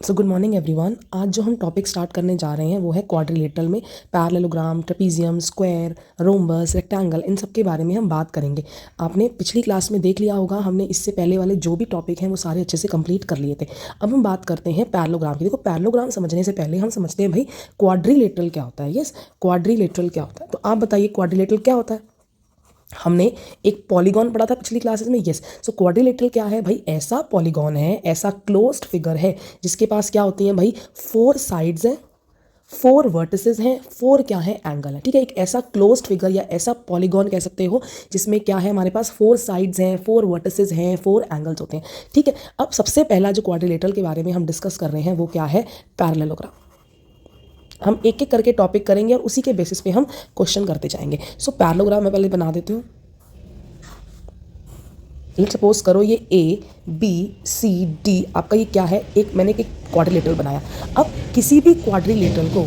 So good morning everyone. आज जो हम टॉपिक स्टार्ट करने जा रहे हैं वो है क्वाड्रिलेटरल में parallelogram, trapezium, square, rhombus, rectangle, इन सब के बारे में हम बात करेंगे। आपने पिछली क्लास में देख लिया होगा, हमने इससे पहले वाले जो भी टॉपिक हैं वो सारे अच्छे से कंप्लीट कर लिए थे। अब हम बात करते हैं पैरेललोग्राम की। देखो, पैरेललोग्राम समझने से पहले हम समझते हैं भाई क्वाड्रिलेटरल क्या होता है। यस, क्वाड्रिलेटरल क्या होता है। तो आप बताइए क्वाड्रिलेटरल क्या होता है। हमने एक पॉलीगॉन पढ़ा था पिछली क्लासेस में। यस, सो क्वाड्रिलेटरल क्या है भाई? ऐसा पॉलीगॉन है, ऐसा क्लोज्ड फिगर है जिसके पास क्या होती हैं भाई? 4 साइड्स हैं, 4 वर्टिसेस हैं, 4 क्या है? एंगल है। ठीक है, एक ऐसा क्लोज्ड फिगर या ऐसा पॉलीगॉन कह सकते हो जिसमें क्या है? हमारे पास 4 साइड्स हैं, 4 वर्टिसेस हैं, 4 एंगल्स होते हैं। ठीक है, अब सबसे पहला जो क्वाड्रिलेटरल के बारे में हम डिस्कस कर रहे हैं वो क्या है? पैरेललोग्राम। हम एक एक करके टॉपिक करेंगे और उसी के बेसिस पे हम क्वेश्चन करते जाएंगे। सो पैरेललोग्राम मैं पहले बना देती हूँ। सपोज करो ये ए बी सी डी आपका ये क्या है? मैंने एक क्वाड्रिलेटरल बनाया। अब किसी भी क्वाड्रिलेटरल को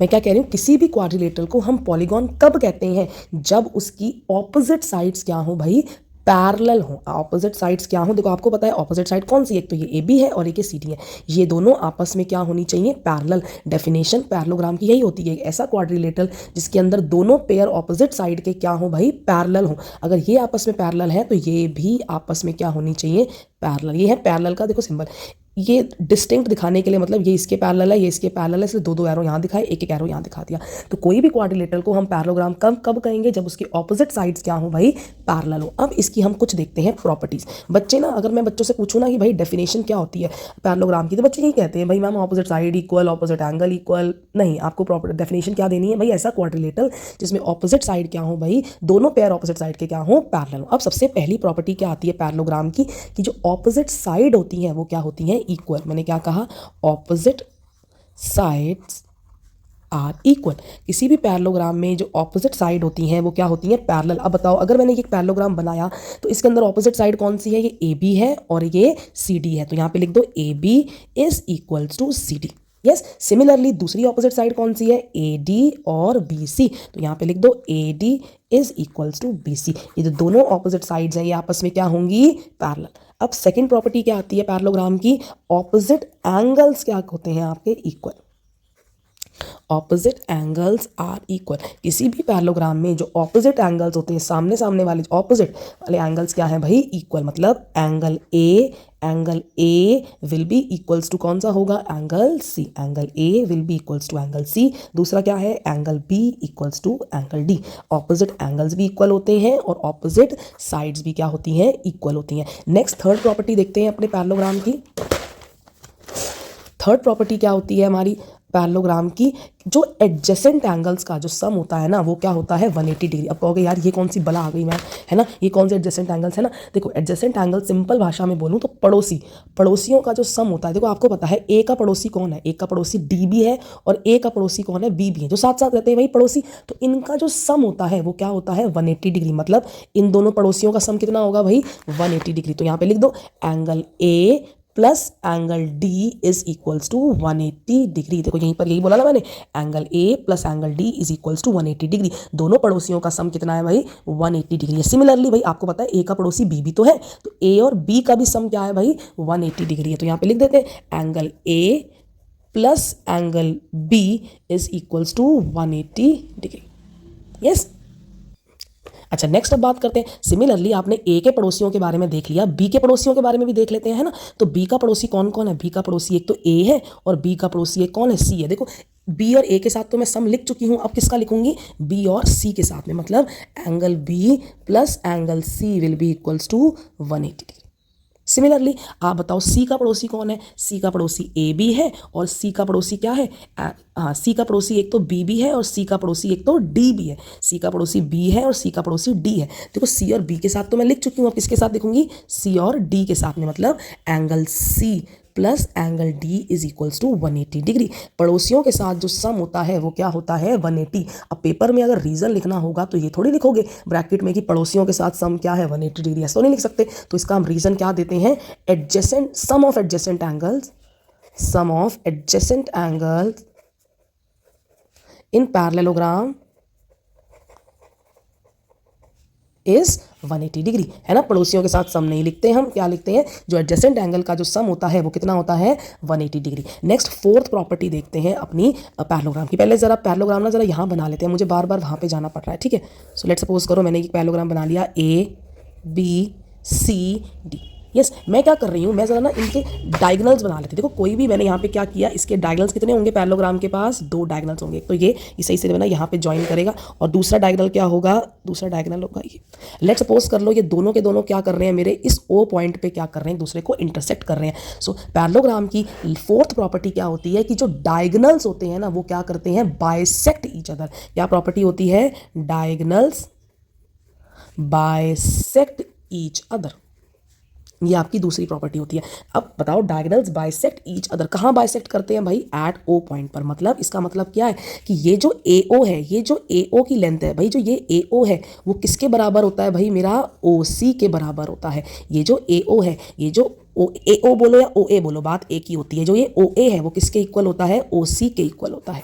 मैं क्या कह रही हूँ, किसी भी क्वाड्रिलेटरल को हम पॉलीगॉन कब कहते हैं? जब उसकी ऑपोजिट साइड्स क्या हो भाई? पैरेलल हो। ऑपोजिट साइड्स क्या हो? देखो, आपको पता है ऑपोजिट साइड कौन सी है? एक तो ये ए बी है और एक ये सी डी है। ये दोनों आपस में क्या होनी चाहिए? पैरेलल। डेफिनेशन पैरेललोग्राम की यही होती है, ऐसा क्वाड्रिलेटरल जिसके अंदर दोनों पेयर ऑपोजिट साइड के क्या हो भाई? पैरेलल हो। अगर ये आपस में पैरेलल है तो ये भी आपस में क्या होनी चाहिए? पैरेलल। ये है पैरेलल का देखो सिंबल। ये डिस्टिंक्ट दिखाने के लिए, मतलब ये इसके पैरेलल है, ये इसके पैरेलल है, इसलिए 2 एरो यहाँ दिखाए, एक एरो यहाँ दिखा दिया। तो कोई भी क्वाड्रिलेटरल को हम पैरेललोग्राम कब कहेंगे? जब उसके ऑपोजिट साइड्स क्या हो भाई? पैरेलल हो। अब इसकी हम कुछ देखते हैं प्रॉपर्टीज। बच्चे ना, अगर मैं बच्चों से पूछूँ ना कि भाई डेफिनेशन क्या होती है पैरेललोग्राम की, तो बच्चे यही कहते हैं भाई ma'am opposite side equal, opposite angle equal. नहीं, आपको प्रॉपर डेफिनेशन क्या देनी है भाई? ऐसा क्वाड्रिलेटरल जिसमें ऑपोजिट साइड क्या हो भाई? दोनों पेयर ऑपोजिट साइड के क्या हो? पैरेलल हो। अब सबसे पहली प्रॉपर्टी क्या आती है पैरेललोग्राम की कि जो ऑपोजिट साइड होती हैं वो क्या होती हैं? इक्वल। मैंने क्या कहा? Opposite sides are equal. किसी भी पैरेललोग्राम में जो ऑपोजिट साइड होती हैं वो क्या होती हैं? पैरेलल। अब बताओ, अगर मैंने एक पैरेललोग्राम बनाया तो इसके अंदर ऑपोजिट साइड कौन सी है? ये ए बी है और ये सी डी है। तो यहाँ पे लिख दो A B is equals to C D. Yes, similarly दूसरी ऑपोजिट साइड कौन सी है? ए डी और बी सी। तो यहाँ पे लिख दो A D is equals to B C. ये जो दोनों ऑपोजिट साइड्स हैं ये आपस में क्या होंगी? पैरेलल। अब सेकंड प्रॉपर्टी क्या आती है पैरेललोग्राम की? ऑपोजिट एंगल्स क्या होते हैं आपके? Equal. Opposite angles are equal. किसी भी पैरेललोग्राम में जो ऑपोजिट एंगल्स होते हैं, सामने सामने वाले ऑपोजिट वाले एंगल्स क्या है भाई? इक्वल। मतलब angle A will be equals to कौन सा होगा? Angle C. Angle A will be equals to angle C. दूसरा क्या है? Angle B equals to angle D. Opposite angles भी इक्वल होते हैं और ऑपोजिट साइड्स भी क्या होती हैं? इक्वल होती हैं। नेक्स्ट थर्ड प्रॉपर्टी देखते हैं अपने पैरेललोग्राम की। थर्ड प्रॉपर्टी क्या होती है हमारी पैरेललोग्राम की? जो एडजेसेंट एंगल्स का जो सम होता है ना वो क्या होता है? 180 डिग्री। अब कहोगे यार ये कौन सी बला आ गई मैम, है ना, ये कौन से एडजेसेंट एंगल्स है ना? देखो, एडजेसेंट एंगल सिंपल भाषा में बोलूँ तो पड़ोसियों का जो सम होता है। देखो, आपको पता है ए का पड़ोसी कौन है? ए का पड़ोसी डी भी है और ए का पड़ोसी कौन है? बी भी है, जो साथ साथ रहते हैं वही पड़ोसी। तो इनका जो सम होता है वो क्या होता है? 180 डिग्री। मतलब इन दोनों पड़ोसियों का सम कितना होगा भाई? 180 डिग्री। तो यहाँ पे लिख दो angle A plus angle D is equals to 180 degree. देखो यहीं पर यही बोला ना मैंने, angle A plus angle D is equals to 180 degree. दोनों पड़ोसियों का सम कितना है भाई? 180 डिग्री। सिमिलरली भाई आपको पता है ए का पड़ोसी बी भी तो है, तो ए और बी का भी सम क्या है भाई? 180 डिग्री है। तो यहाँ पे लिख देते हैं angle A plus angle B is equals to 180 degree. Yes. अच्छा, नेक्स्ट अब बात करते हैं। सिमिलरली आपने ए के पड़ोसियों के बारे में देख लिया, बी के पड़ोसियों के बारे में भी देख लेते हैं, है ना। तो बी का पड़ोसी कौन कौन है? बी का पड़ोसी एक तो ए है और बी का पड़ोसी एक कौन है? सी है। देखो, बी और ए के साथ तो मैं सम लिख चुकी हूँ, अब किसका लिखूंगी? बी और सी के साथ में। मतलब angle B plus angle C will be equals to 180 degree. Similarly आप बताओ सी का पड़ोसी कौन है? सी का पड़ोसी ए बी है और सी का पड़ोसी क्या है? हाँ, सी का पड़ोसी एक तो बी भी है और सी का पड़ोसी एक तो डी भी है। सी का पड़ोसी बी है और सी का पड़ोसी डी है। देखो, सी और बी के साथ तो मैं लिख चुकी हूँ, अब किसके साथ लिखूंगी? सी और डी के साथ में। मतलब angle C plus angle D is equals to 180 degree. पड़ोसियों के साथ जो सम होता है वो क्या होता है? 180। अब पेपर में अगर रीजन लिखना होगा तो ये थोड़ी लिखोगे ब्रैकेट में कि पड़ोसियों के साथ सम क्या है? 180 डिग्री। ऐसा तो नहीं लिख सकते। तो इसका हम रीजन क्या देते हैं? Adjacent sum of adjacent angles, sum of adjacent angles in parallelogram is 180 degree, है ना। पड़ोसियों के साथ सम नहीं लिखते हम, क्या लिखते हैं, जो एडजेसेंट एंगल का जो सम होता है वो कितना होता है, 180 डिग्री। नेक्स्ट फोर्थ प्रॉपर्टी देखते हैं अपनी पैरेललोग्राम की। पहले जरा पैरेललोग्राम ना जरा यहाँ बना लेते हैं, मुझे बार बार वहाँ पे जाना पड़ रहा है, ठीक है। सो लेट सपोज करो मैंने एक पैरेललोग्राम बना लिया ABCD। यस, मैं क्या कर रही हूँ, मैं जरा ना इनके डायगोनल्स बना लेती हूँ। देखो कोई भी मैंने यहाँ पे क्या किया, इसके डायगोनल्स कितने होंगे, पैरेललोग्राम के पास 2 डायगोनल्स होंगे, तो ये सही से ना यहाँ पे ज्वाइन करेगा, और दूसरा डायगोनल क्या होगा, दूसरा डायगोनल होगा ये। लेट सपोज कर लो ये दोनों के दोनों क्या कर रहे हैं, मेरे इस O पॉइंट पे क्या कर रहे हैं, दूसरे को इंटरसेक्ट कर रहे हैं। सो पैरेललोग्राम की फोर्थ प्रॉपर्टी क्या होती है कि जो डायगोनल्स होते हैं ना वो क्या करते हैं, बाइसेक्ट ईच अदर। क्या प्रॉपर्टी होती है, डायगोनल्स बाइसेक्ट ईच अदर, ये आपकी दूसरी प्रॉपर्टी होती है। अब बताओ डायगोनल्स बाइसेक्ट ईच अदर, कहाँ बाइसेक्ट करते हैं भाई, एट O पॉइंट पर। मतलब इसका मतलब क्या है कि ये जो AO है, ये जो AO की लेंथ है भाई, जो ये AO है वो किसके बराबर होता है भाई, मेरा OC के बराबर होता है। ये जो AO है, ये जो AO बोलो या OA बोलो, बात एक ही होती है। जो ये OA है वो किसके इक्वल होता है, OC के इक्वल होता है।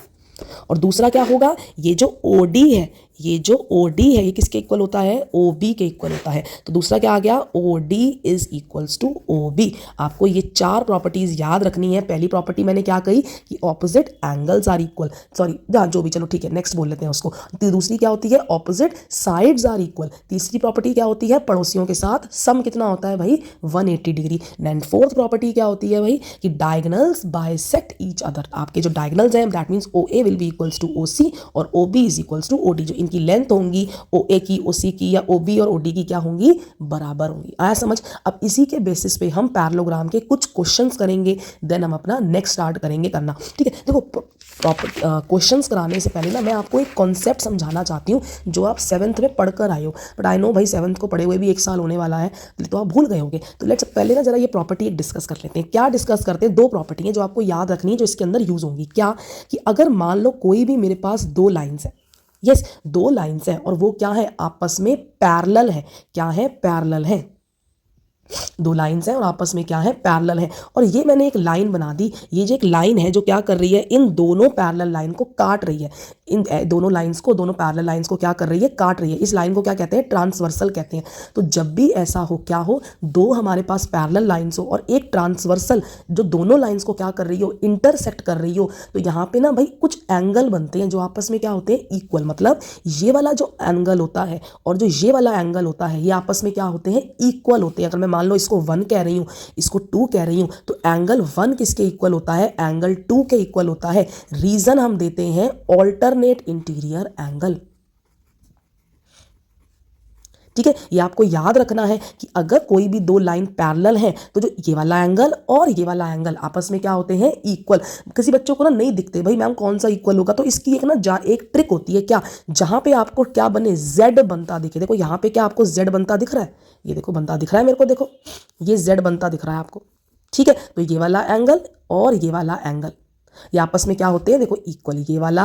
और दूसरा क्या होगा, ये जो OD है, ये जो OD है ये किसके इक्वल होता है, OB के इक्वल होता है। तो दूसरा क्या आ गया, OD is equals to OB। आपको ये 4 प्रॉपर्टीज याद रखनी है। पहली प्रॉपर्टी मैंने क्या कही कि opposite angles are equal, sorry जो भी, चलो ठीक है नेक्स्ट बोल लेते हैं उसको। दूसरी क्या होती है, ऑपोजिट साइड्स आर इक्वल। तीसरी प्रॉपर्टी क्या होती है, पड़ोसियों के साथ सम कितना होता है भाई, 180 डिग्री। एंड फोर्थ प्रॉपर्टी क्या होती है भाई, कि डायगोनल्स बाइसेक्ट ईच अदर। आपके जो डायगोनल्स हैं that means OA will be equals to OC और OB is equals to OD। जो इनकी लेंथ होंगी OA की, OC की या OB और OD की क्या होंगी, बराबर होंगी। आया समझ। अब इसी के बेसिस पे हम पैरेललोग्राम के कुछ क्वेश्चंस करेंगे, देन हम अपना नेक्स्ट स्टार्ट करेंगे करना, ठीक है। देखो प्रॉपर क्वेश्चंस कराने से पहले ना मैं आपको एक कॉन्सेप्ट समझाना चाहती हूँ जो आप 7th में पढ़कर आए हो, बट आई नो भाई 7th को पढ़े हुए भी 1 साल होने वाला है तो आप भूल गए होंगे। तो लेट्स पहले ना जरा ये प्रॉपर्टी एक डिस्कस कर लेते हैं। क्या डिस्कस करते हैं, 2 प्रॉपर्टी हैं जो आपको याद रखनी है, जो इसके अंदर यूज होंगी। क्या कि अगर मान लो कोई भी मेरे पास 2 लाइन्स है, यस 2 लाइन्स हैं और वो क्या है, आपस में पैरेलल है। क्या है, पैरेलल है। 2 लाइन्स हैं और आपस में क्या है, पैरेलल है। और ये मैंने एक लाइन बना दी, ये जो एक लाइन है जो क्या कर रही है, इन दोनों पैरेलल लाइन को काट रही है। इन दोनों लाइन्स को, दोनों पैरेलल लाइन्स को क्या कर रही है, काट रही है। इस लाइन को क्या कहते हैं, ट्रांसवर्सल कहते हैं। तो जब भी ऐसा हो, क्या हो, 2 हमारे पास पैरेलल लाइन्स हो और एक ट्रांसवर्सल जो दोनों लाइन्स को क्या कर रही हो, इंटरसेक्ट कर रही हो, तो यहाँ पे ना भाई कुछ एंगल बनते हैं जो आपस में क्या होते हैं, इक्वल। मतलब ये वाला जो एंगल होता है और जो ये वाला एंगल होता है ये आपस में क्या होते हैं, इक्वल होते हैं। अगर मैं मान लो इसको 1 कह रही हूँ, इसको 2 कह रही हूँ, तो एंगल 1 किसके इक्वल होता है, एंगल 2 के इक्वल होता है। रीजन हम देते हैं ऑल्टरनेट इंटीरियर एंगल, ठीक है। ये आपको याद रखना है कि अगर कोई भी 2 लाइन पैरेलल हैं तो जो ये वाला एंगल और ये वाला एंगल आपस में क्या होते हैं, इक्वल। किसी बच्चों को ना नहीं दिखते भाई मैम कौन सा इक्वल होगा, तो इसकी एक ना एक ट्रिक होती है। क्या, जहां पे आपको क्या बने, Z बनता दिखे। देखो यहाँ पे क्या आपको Z बनता दिख रहा है, ये देखो बनता दिख रहा है मेरे को, देखो ये Z बनता दिख रहा है आपको, ठीक है। तो ये वाला एंगल और ये वाला एंगल ये आपस में क्या होते हैं, देखो इक्वल। ये वाला,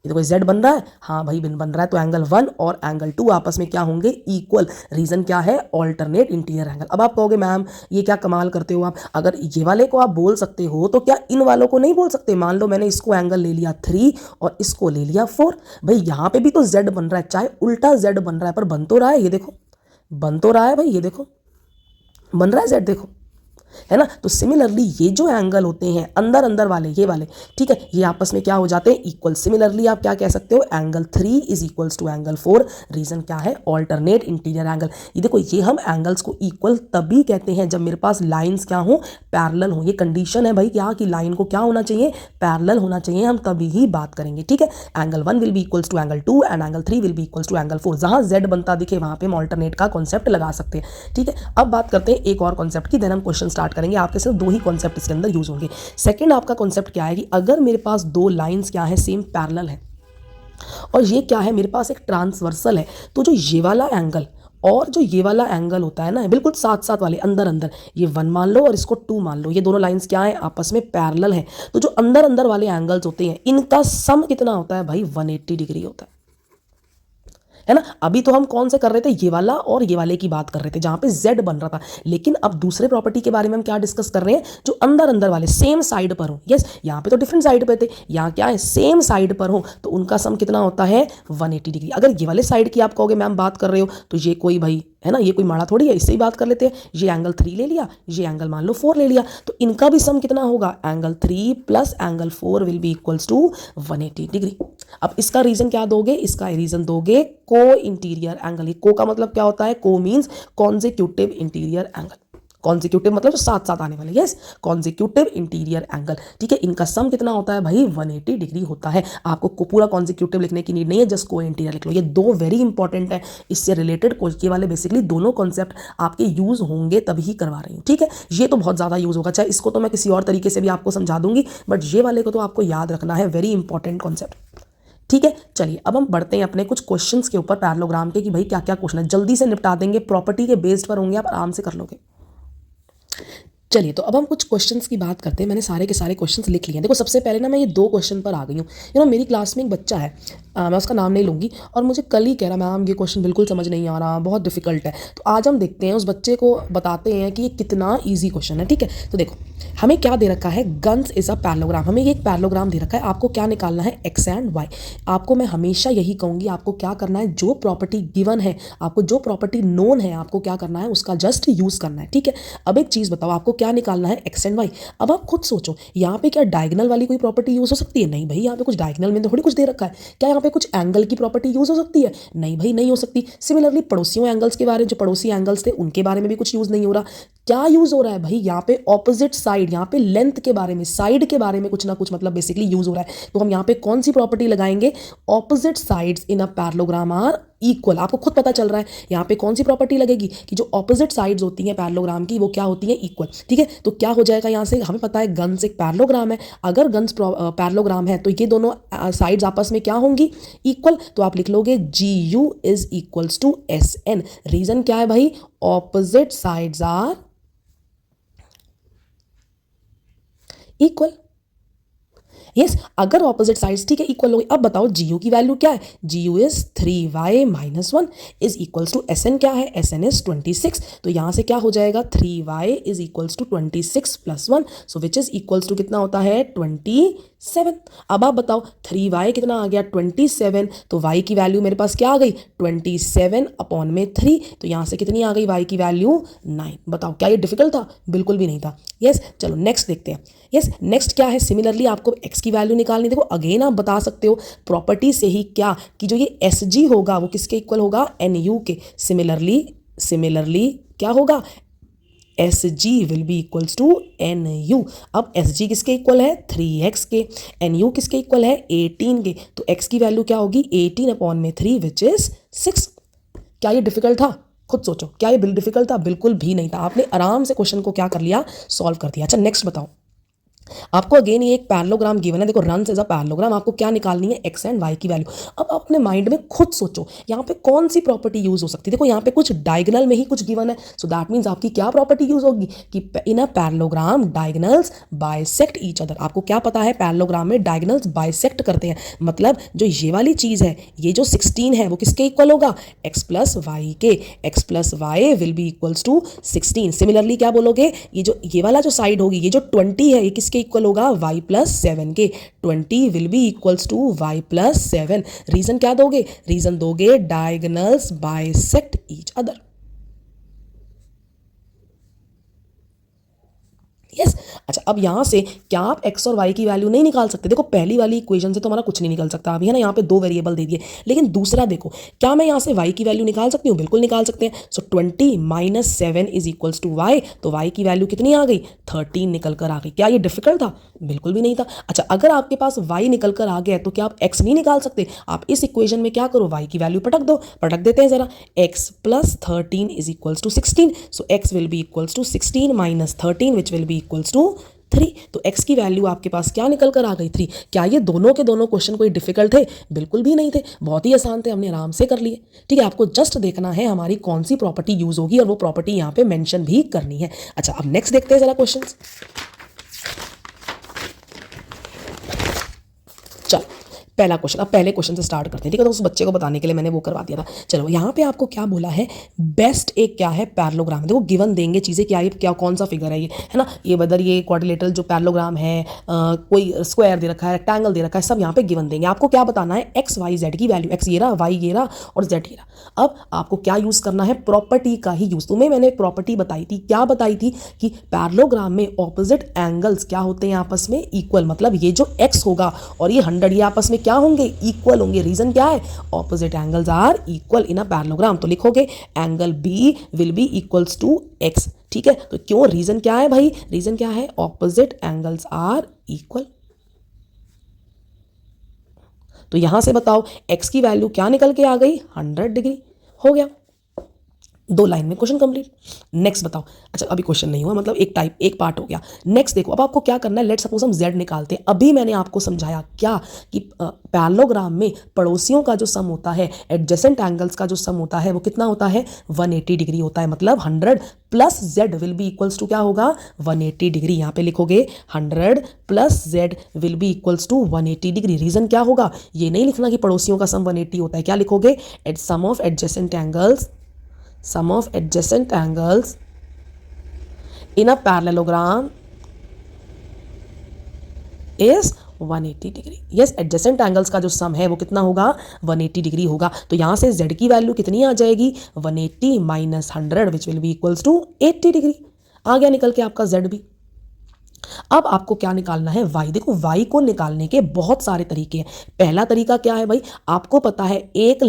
ये देखो Z बन रहा है, हाँ भाई बन रहा है, तो एंगल 1 और एंगल 2 आपस में क्या होंगे, इक्वल। रीजन क्या है, ऑल्टरनेट इंटीरियर एंगल। अब आप कहोगे मैम ये क्या कमाल करते हो आप, अगर ये वाले को आप बोल सकते हो तो क्या इन वालों को नहीं बोल सकते। मान लो मैंने इसको एंगल ले लिया 3 और इसको ले लिया 4, भाई यहाँ पे भी तो Z बन रहा है, चाहे उल्टा Z बन रहा है पर बन तो रहा है, ये देखो बन तो रहा है भाई, ये देखो बन रहा है Z, देखो है ना। तो सिमिलरली ये जो एंगल होते हैं अंदर अंदर वाले, ये वाले, ठीक है, ये आपस में क्या हो जाते हैं, इक्वल। सिमिलरली आप क्या कह सकते हो, angle 3 is equals to angle 4। Reason क्या है, ऑल्टरनेट इंटीरियर एंगल। ये देखो ये हम एंगल्स को इक्वल तभी कहते हैं जब मेरे पास लाइंस क्या हो, पैरेलल हो। ये कंडीशन है भाई क्या, कि लाइन को क्या होना चाहिए, पैरेलल होना चाहिए, हम तभी ही बात करेंगे, ठीक है। Angle 1 will be equals to angle 2 and angle 3 will be equals to angle 4। जहां Z बनता दिखे वहां पे हम ऑल्टरनेट का कॉन्सेप्ट लगा सकते हैं, ठीक है। अब बात करते हैं एक और कॉन्सेप्ट की, देन हम क्वेश्चन स्टार्ट करेंगे। आपके सिर्फ 2 ही कॉन्सेप्ट इसके अंदर यूज होंगे। सेकंड आपका कॉन्सेप्ट क्या है कि अगर मेरे पास 2 लाइंस क्या है, सेम पैरेलल है और ये क्या है, मेरे पास एक ट्रांसवर्सल है, तो जो ये वाला एंगल और जो ये वाला एंगल होता है ना, बिल्कुल साथ साथ वाले अंदर अंदर, ये 1 मान लो और इसको 2 मान लो, ये दोनों लाइंस क्या है, आपस में पैरेलल है। तो जो अंदर अंदर वाले एंगल्स होते हैं इनका सम कितना होता है भाई, 180 डिग्री होता है ना। अभी तो हम कौन से कर रहे थे, ये वाला और ये वाले की बात कर रहे थे जहां पे z बन रहा था, लेकिन अब दूसरे प्रॉपर्टी के बारे में हम क्या डिस्कस कर रहे हैं, जो अंदर अंदर वाले सेम साइड पर हो। यस, यहाँ पे तो डिफरेंट साइड पे थे, यहाँ क्या है, सेम साइड पर हो, तो उनका सम कितना होता है 180 डिग्री। अगर ये वाले साइड की आप कहोगे मैम बात कर रहे हो, तो ये कोई भाई है ना, ये कोई माड़ा थोड़ी है, इससे ही बात कर लेते हैं। ये एंगल 3 ले लिया, ये एंगल मान लो 4 ले लिया, तो इनका भी सम कितना होगा, angle 3 plus angle 4 will be equals to 180 degree. अब इसका रीजन क्या दोगे, इसका रीजन दोगे को इंटीरियर एंगल। को का मतलब क्या होता है, को means consecutive interior angle. Consecutive मतलब जो साथ साथ आने वाले, यस, कॉन्जिक्यूटिव इंटीरियर एंगल। ठीक है, इनका सम कितना होता है भाई 180 डिग्री होता है। आपको पूरा कॉन्जिक्यूटिव लिखने की नीड नहीं है, जस्ट को इंटीरियर लिख लो। ये दो वेरी इंपॉर्टेंट है, इससे रिलेटेड ये वाले बेसिकली दोनों कॉन्सेप्ट आपके यूज होंगे तभी ही करवा रही हूँ। ठीक है, ये तो बहुत ज्यादा यूज होगा, चाहे इसको तो मैं किसी और तरीके से भी आपको समझा दूंगी, बट ये वाले को तो आपको याद रखना है, वेरी इंपॉर्टेंट कॉन्सेप्ट। ठीक है, चलिए अब हम बढ़ते हैं अपने कुछ क्वेश्चंस के ऊपर पैरेललोग्राम के, कि भाई क्या क्या क्वेश्चन है, जल्दी से निपटा देंगे, प्रॉपर्टी के बेस्ड पर होंगे, आप आराम से कर लोगे। चलिए तो अब हम कुछ क्वेश्चंस की बात करते हैं। मैंने सारे के सारे क्वेश्चंस लिख लिए हैं। देखो सबसे पहले ना मैं ये 2 क्वेश्चन पर आ गई हूँ। मेरी क्लास में एक बच्चा है, मैं उसका नाम नहीं लूँगी, और मुझे कल ही कह रहा मैम ये क्वेश्चन बिल्कुल समझ नहीं आ रहा, बहुत डिफिकल्ट है। तो आज हम देखते हैं, उस बच्चे को बताते हैं कि ये कितना ईजी क्वेश्चन है। ठीक है, तो देखो हमें क्या दे रखा है, गन्स इज अ पैरेललोग्राम। हमें ये एक पैरेललोग्राम दे रखा है, आपको क्या निकालना है, एक्स एंड वाई। आपको मैं हमेशा यही कहूँगी, आपको क्या करना है, जो प्रॉपर्टी गिवन है, आपको जो प्रॉपर्टी नोन है, आपको क्या करना है, उसका जस्ट यूज करना है। ठीक है, अब एक चीज़ बताओ, आपको क्या निकालना है, एक्स एंड वाई। अब आप खुद सोचो, यहाँ पे क्या डायगोनल वाली कोई प्रॉपर्टी यूज हो सकती है? नहीं भाई, यहाँ पे कुछ डायगोनल में थोड़ी कुछ दे रखा है। क्या यहाँ पे कुछ एंगल की प्रॉपर्टी यूज हो सकती है? नहीं भाई, नहीं हो सकती। सिमिलरली पड़ोसियों एंगल्स के बारे में, जो पड़ोसी एंगल्स थे उनके बारे में भी कुछ यूज नहीं हो रहा। क्या यूज हो रहा है भाई, यहाँ पे ऑपोजिट साइड, यहाँ पे लेंथ के बारे में, साइड के बारे में कुछ ना कुछ मतलब बेसिकली यूज हो रहा है। तो हम यहाँ पे कौन सी प्रॉपर्टी लगाएंगे, opposite sides in a parallelogram are equal. आपको खुद पता चल रहा है यहाँ पे कौन सी प्रॉपर्टी लगेगी, कि जो ऑपोजिट साइड्स होती हैं पैरेललोग्राम की, वो क्या होती हैं, इक्वल। ठीक है, तो क्या हो जाएगा, यहाँ से हमें पता है गन्स एक पैरेललोग्राम है। अगर गन्स पैरेललोग्राम है तो ये दोनों साइड्स आपस में क्या होंगी, इक्वल। तो आप लिख लोगे GU is equals to SN। Reason क्या है भाई, opposite sides are equal. Yes, अगर ऑपोजिट साइड्स ठीक है इक्वल हो गई। अब बताओ GU की वैल्यू क्या है, GU is 3y - 1 is equals to SN क्या है, SN इज 26। तो यहाँ से क्या हो जाएगा, 3y is equals to 26 + 1, so which is equals to कितना होता है 27। अब आप बताओ 3y कितना आ गया 27, तो y की वैल्यू मेरे पास क्या आ गई 27/3। तो यहाँ से कितनी आ गई y की वैल्यू 9। बताओ क्या ये डिफिकल्ट था, बिल्कुल भी नहीं था। यस, चलो नेक्स्ट देखते हैं। यस, नेक्स्ट क्या है, सिमिलरली आपको x की वैल्यू निकालनी। देखो अगेन आप बता सकते हो प्रॉपर्टी से ही क्या, कि जो ये SG होगा वो किसके इक्वल होगा, NU के। सिमिलरली क्या होगा, SG will be equals to NU। अब SG किसके इक्वल है 3x के, NU किसके इक्वल है 18 के। तो x की वैल्यू क्या होगी 18/3 विच इज 6। क्या ये डिफिकल्ट था, खुद सोचो, क्या ये डिफिकल्ट था, बिल्कुल भी नहीं था। आपने आराम से क्वेश्चन को क्या कर लिया, सॉल्व कर दिया। अच्छा नेक्स्ट बताओ, आपको अगेन ये एक पैरेललोग्राम गिवन है। देखो रन्स एज अ पैरेललोग्राम, आपको क्या निकालनी है, एक्स एंड वाई की वैल्यू। अब अपने माइंड में खुद सोचो यहाँ पे कौन सी प्रॉपर्टी यूज हो सकती है। देखो यहाँ पे कुछ डायगोनल में ही कुछ गिवन है, सो दैट मीन्स आपकी क्या प्रॉपर्टी यूज होगी, कि in a parallelogram diagonals bisect each other. आपको क्या पता है पैरेललोग्राम में डायगोनल्स बाइसेक्ट करते हैं, मतलब जो ये वाली चीज है, ये जो 16 है वो किसके इक्वल होगा, x + y के। x + y will be equals to 16। Similarly क्या बोलोगे, ये वाला जो साइड होगी, ये जो 20 है, ये किसके इक्वल होगा y + 7 के। 20 will be equals to y + 7। Reason क्या दोगे, रीजन दोगे diagonals bisect each other. Yes, अच्छा अब यहाँ से क्या आप x और y की वैल्यू नहीं निकाल सकते। देखो पहली वाली इक्वेशन से तो हमारा कुछ नहीं निकल सकता अभी, है ना, यहाँ पे 2 वेरिएबल दे दिए। लेकिन दूसरा देखो, क्या मैं यहाँ से y की वैल्यू निकाल सकती हूँ, बिल्कुल निकाल सकते हैं। सो 20 - 7 इज इक्वल्स टू y, तो y की वैल्यू कितनी आ गई 13 निकल कर आ गई। क्या ये डिफिकल्ट था, बिल्कुल भी नहीं था। अच्छा अगर आपके पास y निकल कर आ गया तो क्या आप x नहीं निकाल सकते। आप इस इक्वेशन में क्या करो, y की वैल्यू पटक देते हैं जरा। x + 13 is equals to 16, so x will be equals to 16 - 13 which will be equals to 3। तो x की वैल्यू आपके पास क्या निकल कर आ गई 3। क्या ये दोनों के दोनों क्वेश्चन कोई डिफिकल्ट थे, बिल्कुल भी नहीं थे, बहुत ही आसान थे, हमने आराम से कर लिए। ठीक है, आपको जस्ट देखना है हमारी कौन सी प्रॉपर्टी यूज होगी और वो प्रॉपर्टी यहाँ पे मेंशन भी करनी है। अच्छा अब नेक्स्ट देखते हैं जरा क्वेश्चन। चलो पहला क्वेश्चन, अब पहले क्वेश्चन से स्टार्ट करते हैं, ठीक है। तो उस बच्चे को बताने के लिए मैंने वो करवा दिया था। चलो यहाँ पे आपको क्या बोला है, बेस्ट एक क्या है पैरेललोग्राम है। देखो गिवन देंगे चीज़ें, क्या ये क्या कौन सा फिगर है ये, है ना, ये बदर ये क्वाड्रिलेटरल जो पैरेललोग्राम है, कोई स्क्वायर दे रखा है, रेक्टेंगल दे रखा है, सब यहाँ पे गिवन देंगे। आपको क्या बताना है, एक्स वाई जेड की वैल्यू, एक्स ये रहा, वाई ये रहा और जेड ये रहा। अब आपको क्या यूज़ करना है, प्रॉपर्टी का ही यूज़। तुम्हें मैंने एक प्रॉपर्टी बताई थी, क्या बताई थी कि पैरेललोग्राम में ऑपोजिट एंगल्स क्या होते हैं, आपस में इक्वल। मतलब ये जो एक्स होगा और ये 100 ये आपस में क्या होंगे, इक्वल होंगे। रीजन क्या है, opposite angles are equal in a parallelogram. तो लिखोगे angle B will be equals to x, ठीक है। तो क्यों, रीजन क्या है भाई, रीजन क्या है, ऑपोजिट एंगल्स आर इक्वल। तो यहां से बताओ एक्स की वैल्यू क्या निकल के आ गई, 100 डिग्री। हो गया, 2 लाइन में क्वेश्चन कंप्लीट। नेक्स्ट बताओ, अच्छा अभी क्वेश्चन नहीं हुआ, मतलब एक पार्ट हो गया। नेक्स्ट देखो, अब आपको क्या करना है, लेट सपोज हम z निकालते हैं। अभी मैंने आपको समझाया क्या कि पैरेललोग्राम में पड़ोसियों का जो सम होता है, एडजेसेंट एंगल्स का जो सम होता है वो कितना होता है, 180 डिग्री होता है। मतलब 100 plus z will be equals to क्या होगा, 180 डिग्री। यहाँ पे लिखोगे 100 plus z will be equals to 180 degree. Reason क्या होगा, ये नहीं लिखना कि पड़ोसियों का सम 180 होता है, क्या लिखोगे, at sum of adjacent angles, sum of adjacent angles in a parallelogram is 180 degree. Yes, adjacent angles का जो सम है वो कितना होगा, 180 डिग्री होगा। तो यहां से z की वैल्यू कितनी आ जाएगी, 180 minus 100 which will be equals to 80 degree. आ गया निकल के आपका z भी। अब आपको क्या निकालना है, y। देखो y को निकालने के बहुत सारे तरीके हैं। पहला तरीका क्या है भाई, आपको पता है एक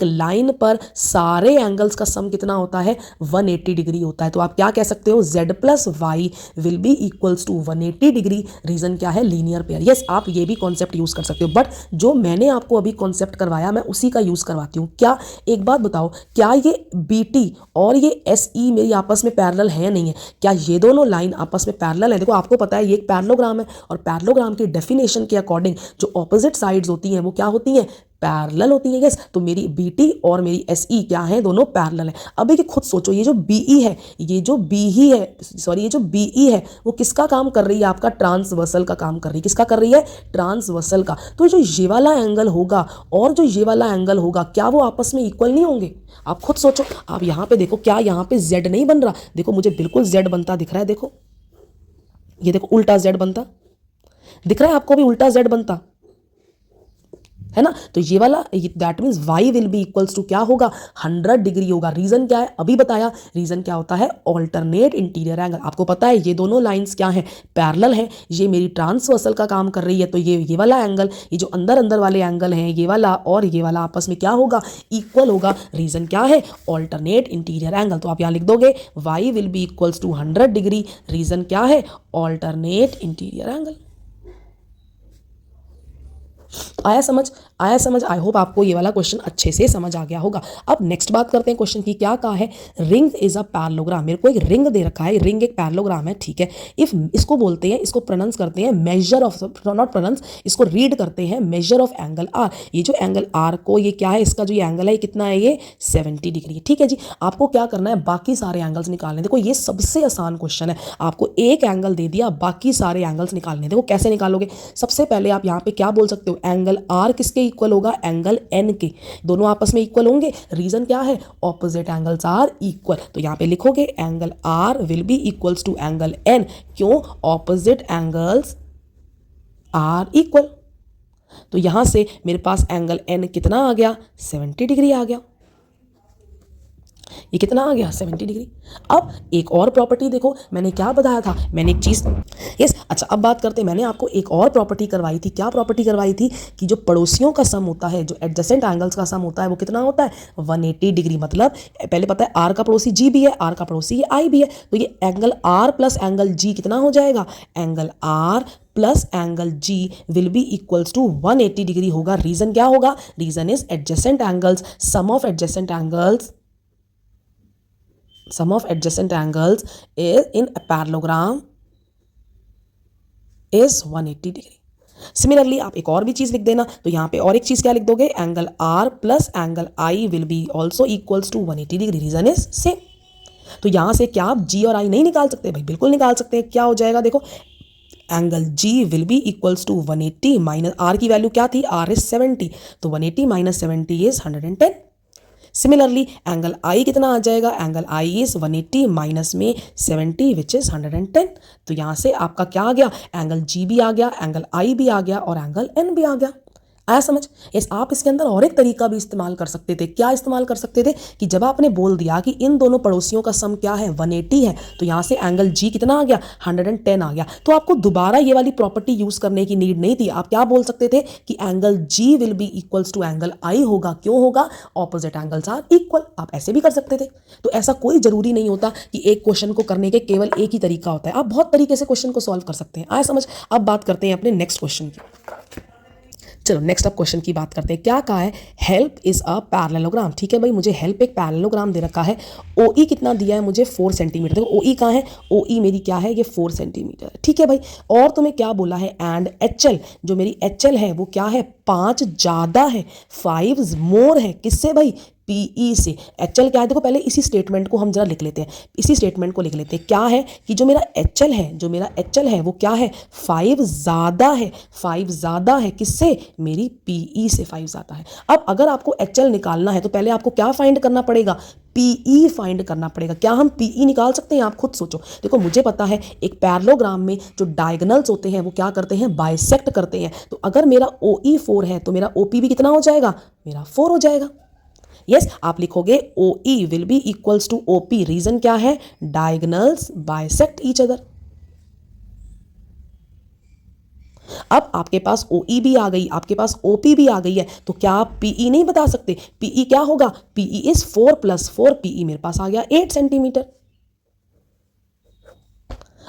लाइन पर सारे एंगल्स का सम कितना होता है, 180 डिग्री होता है। तो आप क्या कह सकते हो, z plus y will be equals to 180 degree. Reason क्या है, लीनियर पेयर। यस, आप ये भी कॉन्सेप्ट यूज कर सकते हो, बट जो मैंने आपको अभी कॉन्सेप्ट करवाया मैं उसी का यूज करवाती हूँ। क्या, एक बात बताओ, क्या ये BT और ये SE मेरी आपस में पैरेलल है या नहीं है, क्या ये दोनों लाइन आपस में पैरेलल है। देखो आपको पता है ये एक पैरेललोग्राम है और पैरेललोग्राम की डेफिनेशन के अकॉर्डिंग जो ऑपोजिट साइड्स होती हैं वो क्या होती हैं, पैरेलल होती है। यस, तो मेरी BT और मेरी SE क्या है, दोनों पैरेलल है। अब ये खुद सोचो, ये जो BE है, ये जो BE है वो किसका काम कर रही है, आपका ट्रांसवर्सल का काम कर रही है। किसका कर रही है, ट्रांसवर्सल का। तो जो ये वाला एंगल होगा और जो ये वाला एंगल होगा, क्या वो आपस में इक्वल नहीं होंगे। आप खुद सोचो। आप यहाँ पे देखो, क्या यहाँ पे Z नहीं बन रहा, देखो मुझे बिल्कुल Z बनता दिख रहा है। देखो ये देखो, उल्टा Z बनता दिख रहा है आपको भी, उल्टा Z बनता है ना। तो ये वाला that means y will be equals to क्या होगा, 100 डिग्री होगा। रीजन क्या है, अभी बताया, रीजन क्या होता है, ऑल्टरनेट इंटीरियर एंगल। आपको पता है ये दोनों लाइंस क्या है, पैरेलल है। ये मेरी ट्रांसवर्सल का काम कर रही है, तो ये वाला एंगल, ये जो अंदर वाले एंगल हैं, ये वाला और ये वाला आपस में क्या होगा, इक्वल होगा। रीजन क्या है, ऑल्टरनेट इंटीरियर एंगल। तो आप यहाँ लिख दोगे y will be equals to 100 degree. Reason क्या है, ऑल्टरनेट इंटीरियर एंगल। आया समझ। आई होप आपको ये वाला क्वेश्चन अच्छे से समझ आ गया होगा। अब नेक्स्ट बात करते हैं क्वेश्चन की। क्या कहा है, रिंग इज अ पैरेललोग्राम। मेरे को एक रिंग दे रखा है, रिंग एक पैरेललोग्राम है, ठीक है। इफ इसको बोलते हैं, इसको प्रोनाउंस करते हैं मेजर ऑफ, नॉट प्रोनाउंस, इसको रीड करते हैं मेजर ऑफ एंगल आर। ये जो एंगल आर को, ये क्या है, इसका जो ये एंगल है कितना है, ये 70 डिग्री, ठीक है जी। आपको क्या करना है, बाकी सारे एंगल्स निकालने। देखो ये सबसे आसान क्वेश्चन है, आपको एक एंगल दे दिया, बाकी सारे एंगल्स निकालने। देखो कैसे निकालोगे, सबसे पहले आप यहाँ पे क्या बोल सकते हो, एंगल आर किसके इक्वल होगा, एंगल एन के। दोनों आपस में इक्वल होंगे। रीजन क्या है, ऑपोजिट एंगल्स आर इक्वल। तो यहां पे लिखोगे angle R will be equals to angle N. क्यों, ऑपोजिट एंगल्स आर इक्वल। तो यहां से मेरे पास एंगल एन कितना आ गया, 70 डिग्री आ गया। ये कितना आ गया, 70 डिग्री। अब एक और प्रॉपर्टी देखो, मैंने क्या बताया था, मैंने एक चीज, यस अच्छा अब बात करते हैं। मैंने आपको एक और प्रॉपर्टी करवाई थी। क्या प्रॉपर्टी करवाई थी, कि जो पड़ोसियों का सम होता है, जो एडजेसेंट एंगल्स का सम होता है वो कितना होता है, 180 डिग्री। मतलब पहले पता है आर का पड़ोसी जी भी है, आर का पड़ोसी ये आई भी है। तो ये angle R plus angle G कितना हो जाएगा, angle R plus angle G will be equals to 180 degree होगा। रीजन क्या होगा, reason is adjacent angles, sum of adjacent angles, sum of adjacent angles is in a parallelogram is 180 degree. Similarly आप एक और भी चीज लिख देना। तो यहाँ पे और एक चीज क्या लिख दोगे, angle R plus angle I will be also equals to 180 degree. Reason is same. तो यहां से क्या आप जी और आई नहीं निकाल सकते, भाई बिल्कुल निकाल सकते हैं। क्या हो जाएगा, देखो angle G will be equals to 180 minus R की वैल्यू क्या थी, आर इज 70, तो 180 minus 70 is 110। Similarly angle I कितना आ जाएगा, एंगल आई इज 180 माइनस में 70 विच इज 110। तो यहां से आपका क्या आ गया, एंगल जी भी आ गया, एंगल आई भी आ गया और एंगल एन भी आ गया। आया समझ। यस, आप इसके अंदर और एक तरीका भी इस्तेमाल कर सकते थे। क्या इस्तेमाल कर सकते थे कि जब आपने बोल दिया कि इन दोनों पड़ोसियों का सम क्या है, 180 है, तो यहां से एंगल जी कितना आ गया, 110 आ गया। तो आपको दोबारा ये वाली प्रॉपर्टी यूज करने की नीड नहीं थी। आप क्या बोल सकते थे कि angle G will be equals to angle I होगा। क्यों होगा, ऑपोजिट एंगल्स आर इक्वल। आप ऐसे भी कर सकते थे। तो ऐसा कोई जरूरी नहीं होता कि एक क्वेश्चन को करने के केवल एक ही तरीका होता है। आप बहुत तरीके से क्वेश्चन को सॉल्व कर सकते हैं। आया समझ। अब बात करते हैं अपने नेक्स्ट क्वेश्चन की। चलो नेक्स्ट अब क्वेश्चन की बात करते हैं। क्या कहा है, हेल्प इज अ पैरेललोग्राम। ठीक है भाई, मुझे हेल्प एक पैरेललोग्राम दे रखा है। ओ ई कितना दिया है मुझे, 4 सेंटीमीटर। देखो ओ ई कहाँ है, ओ ई मेरी क्या है, ये 4 सेंटीमीटर। ठीक है भाई, और तुम्हें क्या बोला है, एंड एच एल, जो मेरी एच एल है वो क्या है, 5 ज़्यादा है, 5 मोर है। किससे भाई, पीई से। एच एल क्या है, देखो पहले इसी स्टेटमेंट को हम जरा लिख लेते हैं। इसी स्टेटमेंट को लिख लेते हैं। क्या है कि जो मेरा एच एल है, जो मेरा एच एल है वो क्या है, 5 ज़्यादा है। 5 ज़्यादा है किससे, मेरी पीई से 5 ज़्यादा है। अब अगर आपको एच एल निकालना है तो पहले आपको क्या फाइंड करना पड़ेगा, पीई फाइंड करना पड़ेगा। क्या हम पीई निकाल सकते हैं, आप खुद सोचो। देखो मुझे पता है एक पैरेललोग्राम में जो डायगोनल्स होते हैं वो क्या करते हैं, बाइसेक्ट करते हैं। तो अगर मेरा ओ ई 4 है तो मेरा ओ पी भी कितना हो जाएगा, मेरा 4 हो जाएगा। यस, आप लिखोगे O E will be equals to O P. Reason क्या है, डायगोनल्स बाइसेक्ट ईच अदर। अब आपके पास ओ ई भी आ गई, आपके पास ओ पी भी आ गई है, तो क्या आप पीई नहीं बता सकते। पीई क्या होगा, पीई इज 4 + 4, पीई मेरे पास आ गया 8 सेंटीमीटर।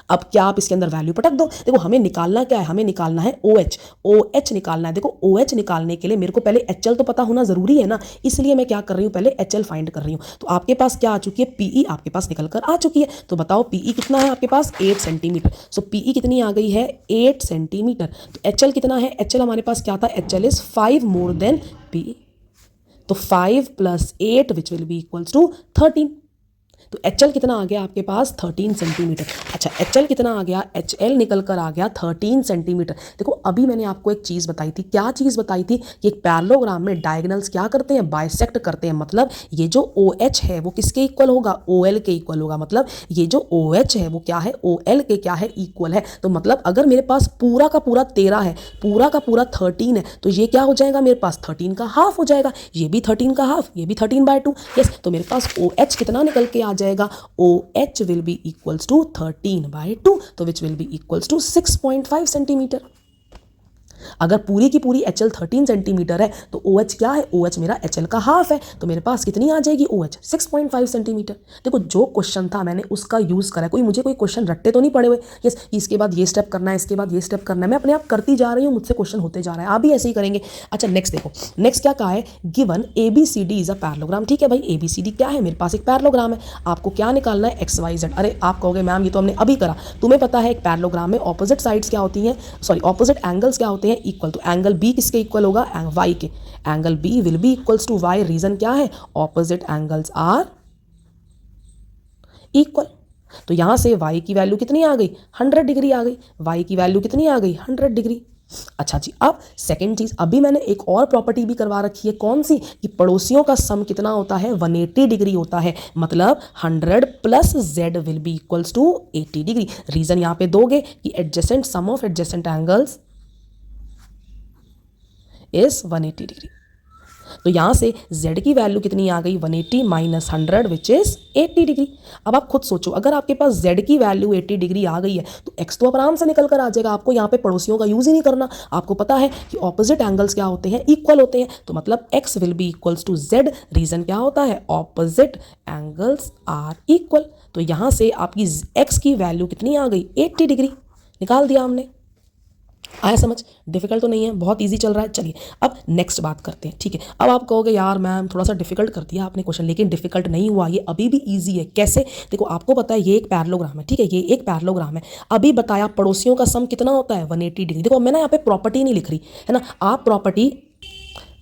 अब क्या आप इसके अंदर वैल्यू पटक दो। देखो हमें निकालना क्या है, हमें निकालना है ओ एच। ओ एच निकालना है। देखो ओ एच निकालने के लिए मेरे को पहले एच एल तो पता होना जरूरी है ना, इसलिए मैं क्या कर रही हूँ, पहले एच एल फाइंड कर रही हूँ। तो आपके पास क्या आ चुकी है, पीई आपके पास निकल कर आ चुकी है। तो बताओ पीई कितना है आपके पास, 8 सेंटीमीटर। सो पीई कितनी आ गई है, 8 सेंटीमीटर। तो एच एल कितना है, एच एल हमारे पास क्या था, H L is 5 more than PE. तो 5 + 8 which will be equals to 13। तो एच एल कितना आ गया आपके पास, 13 सेंटीमीटर। अच्छा एच एल कितना आ गया, एच एल निकल कर आ गया 13 सेंटीमीटर। देखो अभी मैंने आपको एक चीज़ बताई थी। क्या चीज़ बताई थी कि एक पैरेललोग्राम में डायगोनल्स क्या करते हैं, बाइसेक्ट करते हैं। मतलब ये जो ओ एच है वो किसके इक्वल होगा, ओ एल के इक्वल होगा। मतलब ये जो ओ एच है वो क्या है, ओ एल के क्या है, इक्वल है। तो मतलब अगर मेरे पास पूरा का पूरा 13 है, पूरा का पूरा 13 है, तो ये क्या हो जाएगा, मेरे पास 13 का हाफ हो जाएगा। ये भी 13 का हाफ, ये भी 13/2। यस, तो मेरे पास ओ एच कितना निकल के आ जाएगा, O H will be equals to 13/2, तो which will be equals to 6.5 centimetre. अगर पूरी की पूरी एच एल 13 सेंटीमीटर है तो ओ एच क्या है, ओ एच मेरा एच एल का हाफ है। तो मेरे पास कितनी आ जाएगी, ओ एच 6.5 सेंटीमीटर। देखो जो क्वेश्चन था मैंने उसका यूज़ करा, मुझे कोई क्वेश्चन रट्टे तो नहीं पड़े हुए। यस, इसके बाद ये स्टेप करना है, इसके बाद ये स्टेप करना है, मैं अपने आप करती जा रही हूँ, मुझसे क्वेश्चन होते जा रहा है। आप भी ऐसे ही करेंगे। अच्छा नेक्स्ट देखो, नेक्स्ट क्या कहा है, given A B C D is a parallelogram. ठीक है भाई, ए बी सी डी क्या है, मेरे पास एक पैरेललोग्राम है। आपको क्या निकालना है, एक्स वाई जेड। अरे आप कहोगे मैम ये तो हमने अभी करा। तुम्हें पता है एक पैरेललोग्राम में ऑपोजिट साइड्स क्या होती हैं, सॉरी ऑपोजिट एंगल्स क्या होते हैं, इक्वल। तो एंगल बी किसके इक्वल होगा, वाई के। Angle B will be equals to y. Reason क्या है, ऑपोजिट एंगल्स आर इक्वल। तो यहां से y की वैल्यू कितनी आ गई, 100 डिग्री आ गई। y की वैल्यू कितनी आ गई, 100 डिग्री। अच्छा जी, अब सेकंड चीज, अभी मैंने एक और प्रॉपर्टी भी करवा रखी है। कौन सी, कि पड़ोसियों का सम कितना होता है, 180 डिग्री होता है। मतलब 100 + z will be equals to 80 degree. Reason यहां पे दोगे कि adjacent sum of adjacent angles is 180 degree. तो यहां से z की वैल्यू कितनी आ गई, 180 - 100 विच इज 80 डिग्री। अब आप खुद सोचो, अगर आपके पास z की वैल्यू 80 डिग्री आ गई है तो x तो आराम से निकल कर आ जाएगा। आपको यहाँ पे पड़ोसियों का यूज ही नहीं करना। आपको पता है कि ऑपोजिट एंगल्स क्या होते हैं, इक्वल होते हैं। तो मतलब x will be equals to z। Reason क्या होता है, ऑपोजिट एंगल्स आर इक्वल। तो यहां से आपकी x की वैल्यू कितनी आ गई, 80 डिग्री। निकाल दिया हमने। आया समझ, डिफिकल्ट तो नहीं है, बहुत इजी चल रहा है। चलिए अब नेक्स्ट बात करते हैं। ठीक है, अब आप कहोगे यार मैम थोड़ा सा डिफिकल्ट कर दिया आपने क्वेश्चन, लेकिन डिफिकल्ट नहीं हुआ, ये अभी भी इजी है। कैसे, देखो आपको पता है ये एक पैरेललोग्राम है। ठीक है, ये एक पैरेललोग्राम है। अभी बताया पड़ोसियों का सम कितना होता है, 180 डिग्री। देखो मैं ना यहाँ पे प्रॉपर्टी नहीं लिख रही है ना, आप प्रॉपर्टी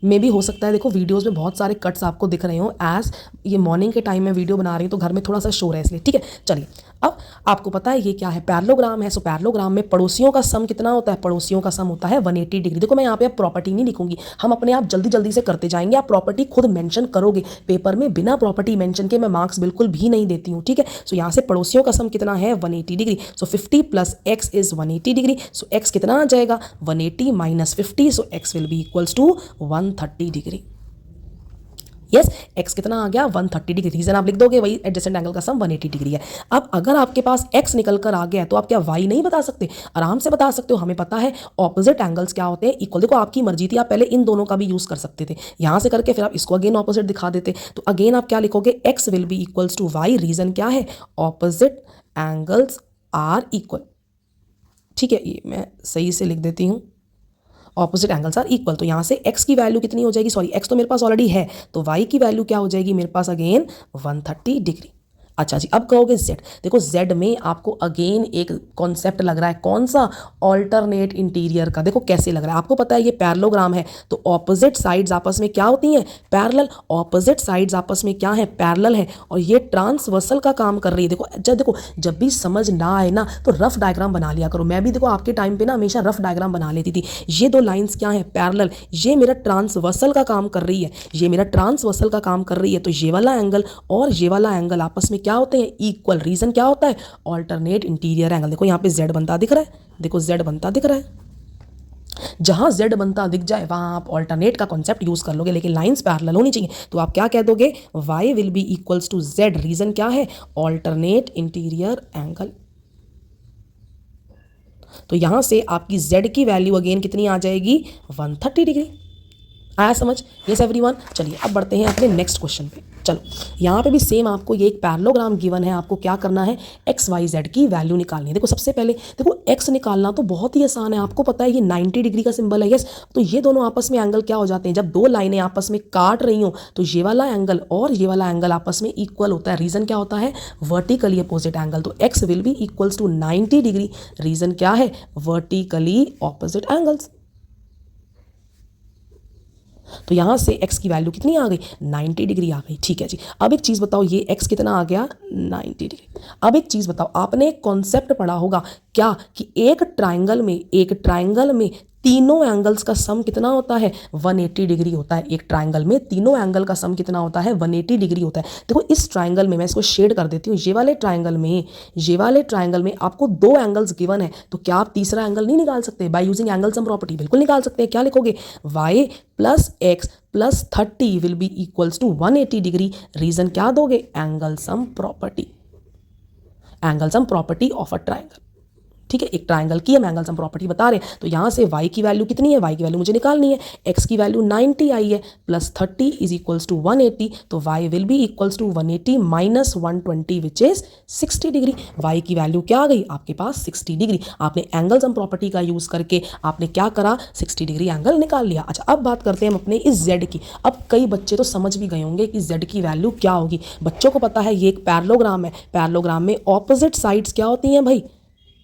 में भी हो सकता है, देखो वीडियोस में बहुत सारे कट्स आपको दिख रहे हो। एज ये मॉर्निंग के टाइम में वीडियो बना रही हूँ तो घर में थोड़ा सा शोर है इसलिए। ठीक है, चलिए अब आपको पता है ये क्या है, पैरेललोग्राम है। सो पैरेललोग्राम में पड़ोसियों का सम कितना होता है, पड़ोसियों का सम होता है 180 डिग्री। देखो मैं यहाँ पे अब प्रॉपर्टी नहीं लिखूंगी, हम अपने आप जल्दी जल्दी से करते जाएंगे, आप प्रॉपर्टी खुद मेंशन करोगे पेपर में, बिना प्रॉपर्टी मेंशन के मैं मार्क्स बिल्कुल भी नहीं देती हूँ, ठीक है। सो यहाँ से पड़ोसियों का सम कितना है 180 degree. So 50 plus x is 180 degree. So x कितना आ जाएगा 180 minus 50। So x will be equals to 130 degree. Yes, x कितना आ गया 130 डिग्री। रीजन आप लिख दोगे, वही एडजेसेंट एंगल का सम 180 डिग्री है। अब अगर आपके पास x निकल कर आ गया है तो आप क्या y नहीं बता सकते, आराम से बता सकते हो। हमें पता है ऑपोजिट एंगल्स क्या होते हैं, इक्वल। देखो आपकी मर्जी थी, आप पहले इन दोनों का भी यूज कर सकते थे, यहां से करके फिर आप इसको अगेन ऑपोजिट दिखा देते। तो अगेन आप क्या लिखोगे, x will be equals to y। Reason क्या है, ऑपोजिट एंगल्स आर इक्वल, ठीक है। ये मैं सही से लिख देती हूँ, ऑपोजिट एंगल्स आर इक्वल। तो यहाँ से x की वैल्यू कितनी हो जाएगी, सॉरी x तो मेरे पास ऑलरेडी है, तो y की वैल्यू क्या हो जाएगी मेरे पास अगेन 130 डिग्री। अच्छा जी, अब कहोगे z। देखो z में आपको अगेन एक कॉन्सेप्ट लग रहा है, कौन सा, ऑल्टरनेट इंटीरियर का। देखो कैसे लग रहा है, आपको पता है ये पैरेललोग्राम है, तो ऑपोजिट साइड्स आपस में क्या होती हैं, पैरेलल। ऑपोजिट साइड्स आपस में क्या है, पैरेलल है, और ये ट्रांसवर्सल का काम कर रही है। देखो जब भी समझ ना आए ना तो रफ डायग्राम बना लिया करो। मैं भी देखो आपके टाइम पे ना हमेशा रफ डायग्राम बना लेती थी। ये दो लाइंस क्या है, पैरेलल, ये मेरा ट्रांसवर्सल का काम कर रही है, ये मेरा ट्रांसवर्सल का काम कर रही है। तो ये वाला एंगल और ये वाला एंगल आपस में क्या होते हैं, इक्वल। रीजन क्या होता है, ऑल्टरनेट इंटीरियर एंगल। देखो यहाँ पे z बनता दिख रहा है, देखो z बनता दिख रहा है। जहां z बनता दिख जाए वहां आप ऑल्टरनेट का कॉन्सेप्ट यूज कर लोगे, लेकिन लाइंस पैरेलल होनी चाहिए। तो आप क्या कह दोगे, y will be equals to z। Reason क्या है, ऑल्टरनेट इंटीरियर एंगल। तो यहां से आपकी z की वैल्यू अगेन कितनी आ जाएगी 130 डिग्री। आया समझ, यस एवरीवन। चलिए अब बढ़ते हैं अपने नेक्स्ट क्वेश्चन पे। चलो यहाँ पे भी सेम आपको ये एक पैरेललोग्राम गिवन है, आपको क्या करना है, एक्स वाई जेड की वैल्यू निकालनी है। देखो सबसे पहले देखो एक्स निकालना तो बहुत ही आसान है, आपको पता है ये 90 डिग्री का सिंबल है, यस। तो ये दोनों आपस में एंगल क्या हो जाते हैं, जब दो लाइनें आपस में काट रही हो तो ये वाला एंगल और ये वाला एंगल आपस में इक्वल होता है। रीजन क्या होता है, वर्टिकली अपोजिट एंगल। तो x will be equals to 90 degree. Reason क्या है, वर्टिकली ऑपोजिट एंगल्स। तो यहां से x की वैल्यू कितनी आ गई 90 डिग्री आ गई, ठीक है जी। अब एक चीज बताओ, ये x कितना आ गया 90 डिग्री। अब एक चीज बताओ, आपने एक कॉन्सेप्ट पढ़ा होगा क्या, कि एक ट्राइंगल में तीनों एंगल्स का सम कितना होता है 180 डिग्री होता है। एक ट्राइंगल में तीनों एंगल का सम कितना होता है 180 डिग्री होता है। देखो इस ट्राइंगल में मैं इसको शेड कर देती हूँ, ये वाले ट्राइंगल में आपको दो एंगल्स गिवन है, तो क्या आप तीसरा एंगल नहीं निकाल सकते by using angle sum property, बिल्कुल निकाल सकते हैं। क्या लिखोगे, y plus x plus 30 will be equals to 180 degree. Reason क्या दोगे, angle sum property of a triangle, ठीक है। एक ट्राइंगल की हम एंगल सम प्रॉपर्टी बता रहे हैं। तो यहाँ से y की वैल्यू कितनी है, y की वैल्यू मुझे निकालनी है, x की वैल्यू 90 आई है, प्लस 30 इज इक्वल्स टू 180। तो y will be equals to 180 minus 120 which is 60 degree. y की वैल्यू क्या आ गई आपके पास 60 डिग्री। आपने एंगल सम प्रॉपर्टी का यूज करके आपने क्या करा, 60 डिग्री एंगल निकाल लिया। अच्छा अब बात करते हैं हम अपने इस z की। अब कई बच्चे तो समझ भी गए होंगे कि z की वैल्यू क्या होगी। बच्चों को पता है ये एक पैरेललोग्राम है, पैरेललोग्राम में ऑपोजिट साइड्स क्या होती हैं भाई,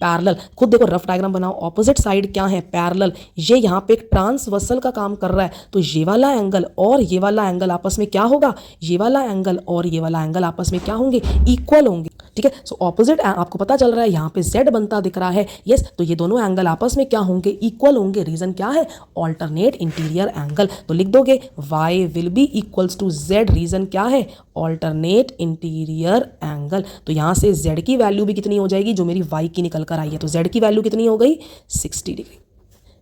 पैरेलल। खुद देखो रफ डायग्राम बनाओ, ऑपोजिट साइड क्या है, पैरेलल। ये यहाँ पे एक ट्रांसवर्सल का काम कर रहा है, तो ये वाला एंगल और ये वाला एंगल आपस में क्या होगा, ये वाला एंगल और ये वाला एंगल आपस में क्या होंगे, इक्वल होंगे, ठीक है। सो ऑपोजिट आपको पता चल रहा है, यहाँ पे z बनता दिख रहा है, यस। तो ये दोनों एंगल आपस में क्या होंगे, इक्वल होंगे। रीजन क्या है, ऑल्टरनेट इंटीरियर एंगल। तो लिख दोगे y will be equals to z। Reason क्या है, ऑल्टरनेट इंटीरियर एंगल। तो यहाँ से z की वैल्यू भी कितनी हो जाएगी, जो मेरी y की निकल कर आई है। तो z की वैल्यू कितनी हो गई 60 डिग्री,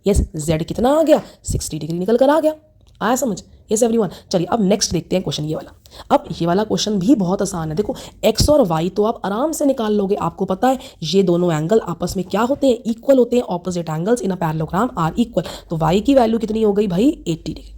यस। z कितना आ गया 60 डिग्री निकल कर आ गया। आया समझ, यस एवरीवन। चलिए अब नेक्स्ट देखते हैं क्वेश्चन ये वाला। अब ये वाला क्वेश्चन भी बहुत आसान है। देखो x और y तो आप आराम से निकाल लोगे, आपको पता है ये दोनों एंगल आपस में क्या होते हैं, इक्वल होते हैं। Opposite angles in a parallelogram are equal. तो y की वैल्यू कितनी हो गई भाई 80 डिग्री।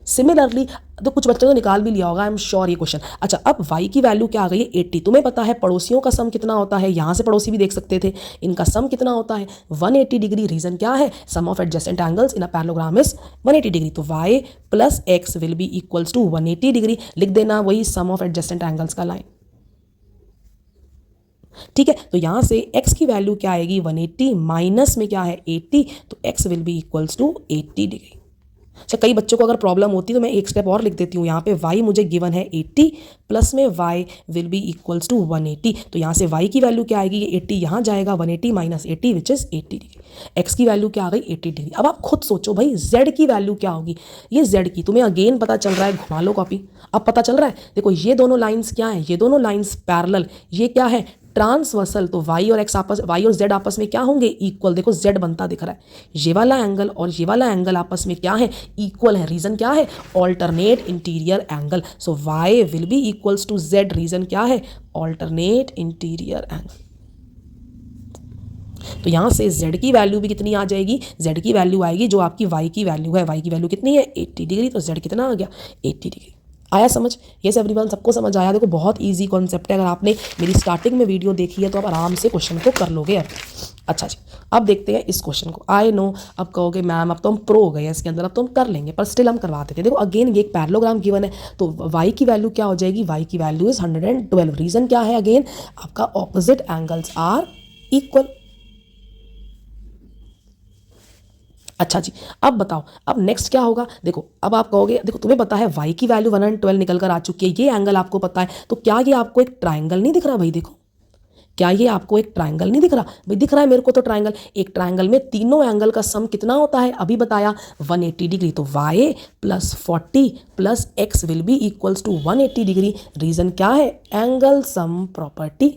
सिमिलरली तो कुछ बच्चों ने निकाल भी लिया होगा, आई एम श्योर ये क्वेश्चन। अच्छा अब y की वैल्यू क्या आ गई है 80। तुम्हें पता है पड़ोसियों का सम कितना होता है, यहाँ से पड़ोसी भी देख सकते थे, इनका सम कितना होता है 180 डिग्री। रीजन क्या है, sum of adjacent angles in a parallelogram is 180 degree. तो y plus x will be equals to 180 degree. लिख देना वही सम ऑफ एडजेसेंट एंगल्स का लाइन, ठीक है। तो यहां से x की वैल्यू क्या आएगी 180 माइनस में क्या है 80, तो x will be equals to 80 degree. अच्छा, कई बच्चों को अगर प्रॉब्लम होती है तो मैं एक स्टेप और लिख देती हूँ। यहाँ पे y मुझे गिवन है 80 प्लस में y will be equals to 180। तो यहाँ से y की वैल्यू क्या आएगी, ये 80 यहाँ जाएगा, 180 minus 80 which is 80 degree. x की वैल्यू क्या आ गई, 80 डिग्री। अब आप खुद सोचो भाई z की वैल्यू क्या होगी। ये z की तुम्हें अगेन पता चल रहा है, घुमा लो कॉपी, अब पता चल रहा है। देखो ये दोनों लाइन्स क्या है, ये दोनों लाइन्स पैरेलल, ये क्या है ट्रांसवर्सल। तो y और z आपस में क्या होंगे, इक्वल। देखो z बनता दिख रहा है, ये वाला एंगल और ये वाला एंगल आपस में क्या है, इक्वल है। रीजन क्या है, alternate interior angle. So y will be equals to z, reason क्या है, ऑल्टरनेट इंटीरियर एंगल। तो यहां से z की वैल्यू भी कितनी आ जाएगी, z की वैल्यू आएगी जो आपकी y की वैल्यू है। y की वैल्यू कितनी है, 80 डिग्री। तो z कितना आ गया, 80 डिग्री। आया समझ, यस एवरीवन, सबको समझ आया। देखो बहुत इजी कॉन्सेप्ट है, अगर आपने मेरी स्टार्टिंग में वीडियो देखी है तो आप आराम से क्वेश्चन को कर लोगे। अच्छा जी, अब देखते हैं इस क्वेश्चन को। आई नो, अब कहोगे मैम अब तो हम प्रो हो गए हैं इसके अंदर, अब तो हम कर लेंगे, पर स्टिल हम करवा देते हैं। देखो अगेन ये एक पैरेललोग्राम गिवन है, तो y की वैल्यू क्या हो जाएगी, y की वैल्यू इज 112। रीजन क्या है, अगेन आपका ऑपोजिट एंगल्स आर इक्वल। अच्छा जी, अब बताओ अब नेक्स्ट क्या होगा। देखो अब आप कहोगे, देखो तुम्हें पता है y की वैल्यू 112 निकल कर आ चुकी है, ये एंगल आपको पता है, तो क्या ये आपको एक ट्राइंगल नहीं दिख रहा भाई। देखो क्या ये आपको एक ट्राइंगल नहीं दिख रहा भाई, दिख रहा है मेरे को तो ट्राइंगल। एक ट्राइंगल में तीनों एंगल का सम कितना होता है, अभी बताया 180 डिग्री। तो y plus 40 plus x will be equals to 180 degree. Reason क्या है, angle sum property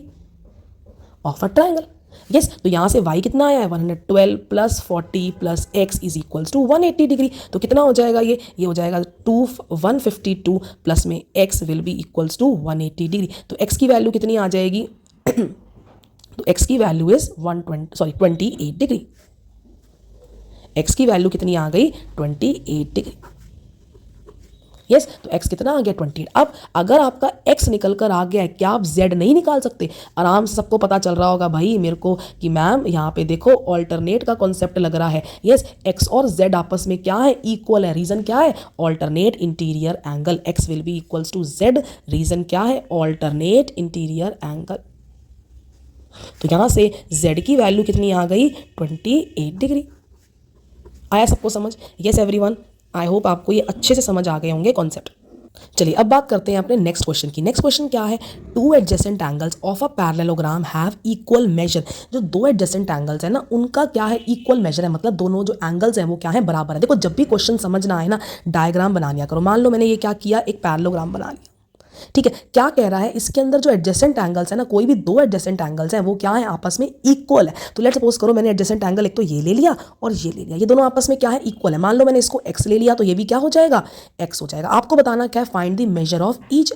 of a triangle. Yes, तो यहाँ से y कितना आया है, 112 plus 40 plus x is equals to 180 degree. तो कितना हो जाएगा, ये हो जाएगा 152 प्लस में x will be equals to 180 degree. तो x की वैल्यू कितनी आ जाएगी तो x की वैल्यू इज 28 डिग्री। x की वैल्यू कितनी आ गई, 28 डिग्री। यस, तो x कितना आ गया, 28। अब अगर आपका x निकल कर आ गया है, क्या आप z नहीं निकाल सकते। आराम से सबको पता चल रहा होगा भाई मेरे को कि मैम यहाँ पे देखो ऑल्टरनेट का कॉन्सेप्ट लग रहा है। यस, x और z आपस में क्या है, इक्वल है। रीजन क्या है, alternate interior angle. x will be equals to z, reason क्या है, ऑल्टरनेट इंटीरियर एंगल। तो यहां से z की वैल्यू कितनी आ गई, 28 डिग्री। आया सबको समझ, यस एवरीवन, आई होप आपको ये अच्छे से समझ आ गए होंगे कॉन्सेप्ट। चलिए अब बात करते हैं अपने नेक्स्ट क्वेश्चन की। नेक्स्ट क्वेश्चन क्या है, two adjacent angles of a parallelogram have equal major. जो दो एडजेसेंट एंगल्स है ना, उनका क्या है, इक्वल मेजर है, मतलब दोनों जो एंगल्स हैं वो क्या है, बराबर है। देखो जब भी क्वेश्चन समझ ना आए ना, डायग्राम बना लिया करो। मान लो मैंने ये क्या किया, एक पैरेललोग्राम बना लिया, ठीक है। क्या कह रहा है, इसके अंदर जो एडजेसेंट एंगल्स है ना, कोई भी दो एडजेसेंट एंगल्स हैं वो क्या है, आपस में इक्वल है। तो लेट्स सपोज करो मैंने एडजेसेंट एंगल एक तो ये ले लिया और ये ले लिया, ये दोनों आपस में क्या है, इक्वल है। मान लो मैंने इसको x ले लिया तो ये भी क्या हो जाएगा, x हो जाएगा। आपको बताना क्या है, find the measure of each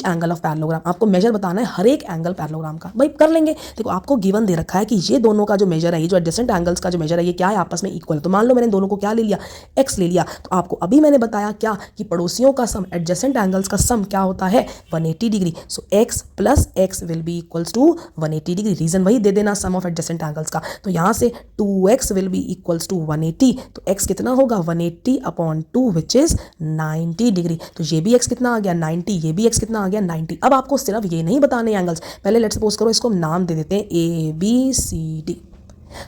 angle of parallelogram. आपको मेजर बताना है हर एक एंगल पैरेललोग्राम का। भाई कर लेंगे। देखो आपको गिवन दे रखा है कि ये दोनों का जो मेजर है, ये जो एडजेसेंट एंगल्स का जो मेजर है, ये क्या है, आपस में इक्वल है। तो मान लो मैंने दोनों को क्या ले लिया, x ले लिया। तो आपको अभी मैंने बताया क्या कि पड़ोसियों का सम, एडजेसेंट एंगल्स का सम क्या होता है, 180 degree. So x plus x will be equals to 180 degree. Reason वही दे देना, सम ऑफ एडजेसेंट एंगल्स का। तो यहां से 2x will be equals to 180। तो x कितना होगा, 180 अपॉन 2 विच इज 90 डिग्री। तो ये भी x कितना आ गया, 90, ये भी x कितना आ गया, 90। अब आपको सिर्फ ये नहीं बताने एंगल्स, पहले लेट्स सपोज करो इसको हम नाम दे देते हैं ABCD।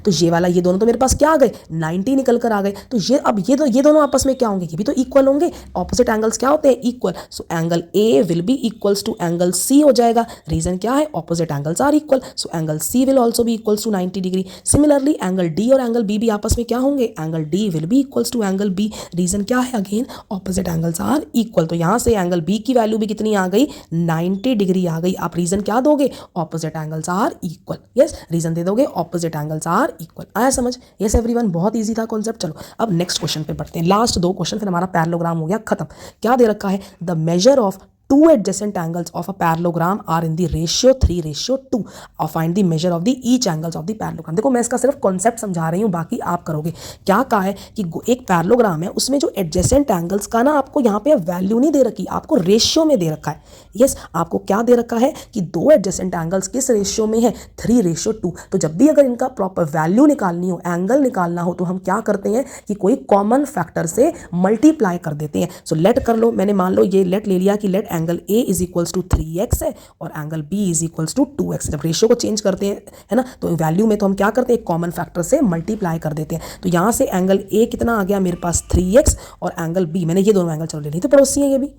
तो ये वाला, ये दोनों तो मेरे पास क्या आ गए, 90 निकल कर आ गए। तो ये अब ये दोनों आपस में क्या होंगे, ये भी तो इक्वल होंगे। ऑपोजिट एंगल्स क्या होते हैं, equal. So angle A will be equals to angle C हो जाएगा। रीजन क्या है, opposite angles are equal. So angle C will also be equals to 90 degree. Similarly angle D और एंगल B भी आपस में क्या होंगे, angle D will be equals to angle B। Reason क्या है, again opposite angles are equal. तो यहाँ से एंगल B की वैल्यू भी कितनी आ गई, 90 डिग्री आ गई। आप रीजन क्या दोगे, opposite angles are equal. Yes, reason दे दोगे ऑपोजिट एंगल्स आर इक्वल। आया समझ, यस एवरीवन, बहुत इजी था कॉन्सेप्ट। चलो अब नेक्स्ट क्वेश्चन पे बढ़ते हैं। लास्ट दो क्वेश्चन, फिर हमारा पैरेललोग्राम हो गया खत्म। क्या दे रखा है, the measure of two adjacent angles of a parallelogram are in the ratio 3:2 और find the measure of the each angles of the parallelogram। देखो मैं इसका सिर्फ कॉन्सेप्ट समझा रही हूँ, बाकी आप करोगे। क्या कहा है कि एक पैरेललोग्राम है, उसमें जो एडजेसेंट एंगल्स का ना आपको यहाँ पे वैल्यू नहीं दे रखी, आपको रेशियो में दे रखा है। यस, आपको क्या दे रखा है कि दो एडजेसेंट एंगल्स किस रेशियो में है, 3:2। तो जब भी अगर इनका प्रॉपर वैल्यू निकालनी हो, एंगल निकालना हो, तो हम क्या करते हैं कि कोई कॉमन फैक्टर से मल्टीप्लाई कर देते हैं। सो लेट कर लो, मैंने मान लो ये लेट ले लिया कि let angle A is equals to 3x है और angle B is equals to 2x। जब रेशियो को चेंज करते हैं, है ना, तो वैल्यू में तो हम क्या करते हैं, एक कॉमन फैक्टर से मल्टीप्लाई कर देते हैं। तो यहाँ से एंगल ए कितना आ गया मेरे पास 3x और एंगल बी, मैंने ये दोनों एंगल चलो ले ली, तो पड़ोसी है ये भी,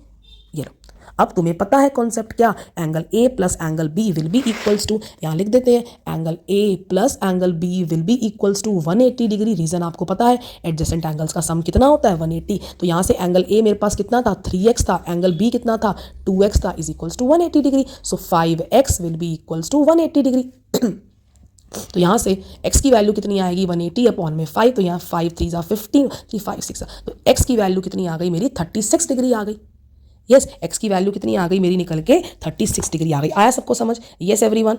ये लो। अब तुम्हें पता है कॉन्सेप्ट क्या, angle A plus angle B will be equals to, यहाँ लिख देते हैं angle A plus angle B will be equals to 180 degree. Reason आपको पता है, एडजेसेंट एंगल्स का सम कितना होता है 180। तो यहाँ से एंगल ए मेरे पास कितना था 3x था, एंगल बी कितना था 2x था, is equals to 180 degree. So 5x will be equals to 180 degree. तो यहाँ से x की वैल्यू कितनी आएगी 180 अपॉन में 5, तो यहाँ 5 3 ज़ा 15, 5 6, तो x की वैल्यू कितनी आ गई मेरी 36 डिग्री आ गई। यस, x की वैल्यू कितनी आ गई मेरी निकल के 36 डिग्री आ गई। आया सबको समझ? यस एवरीवन,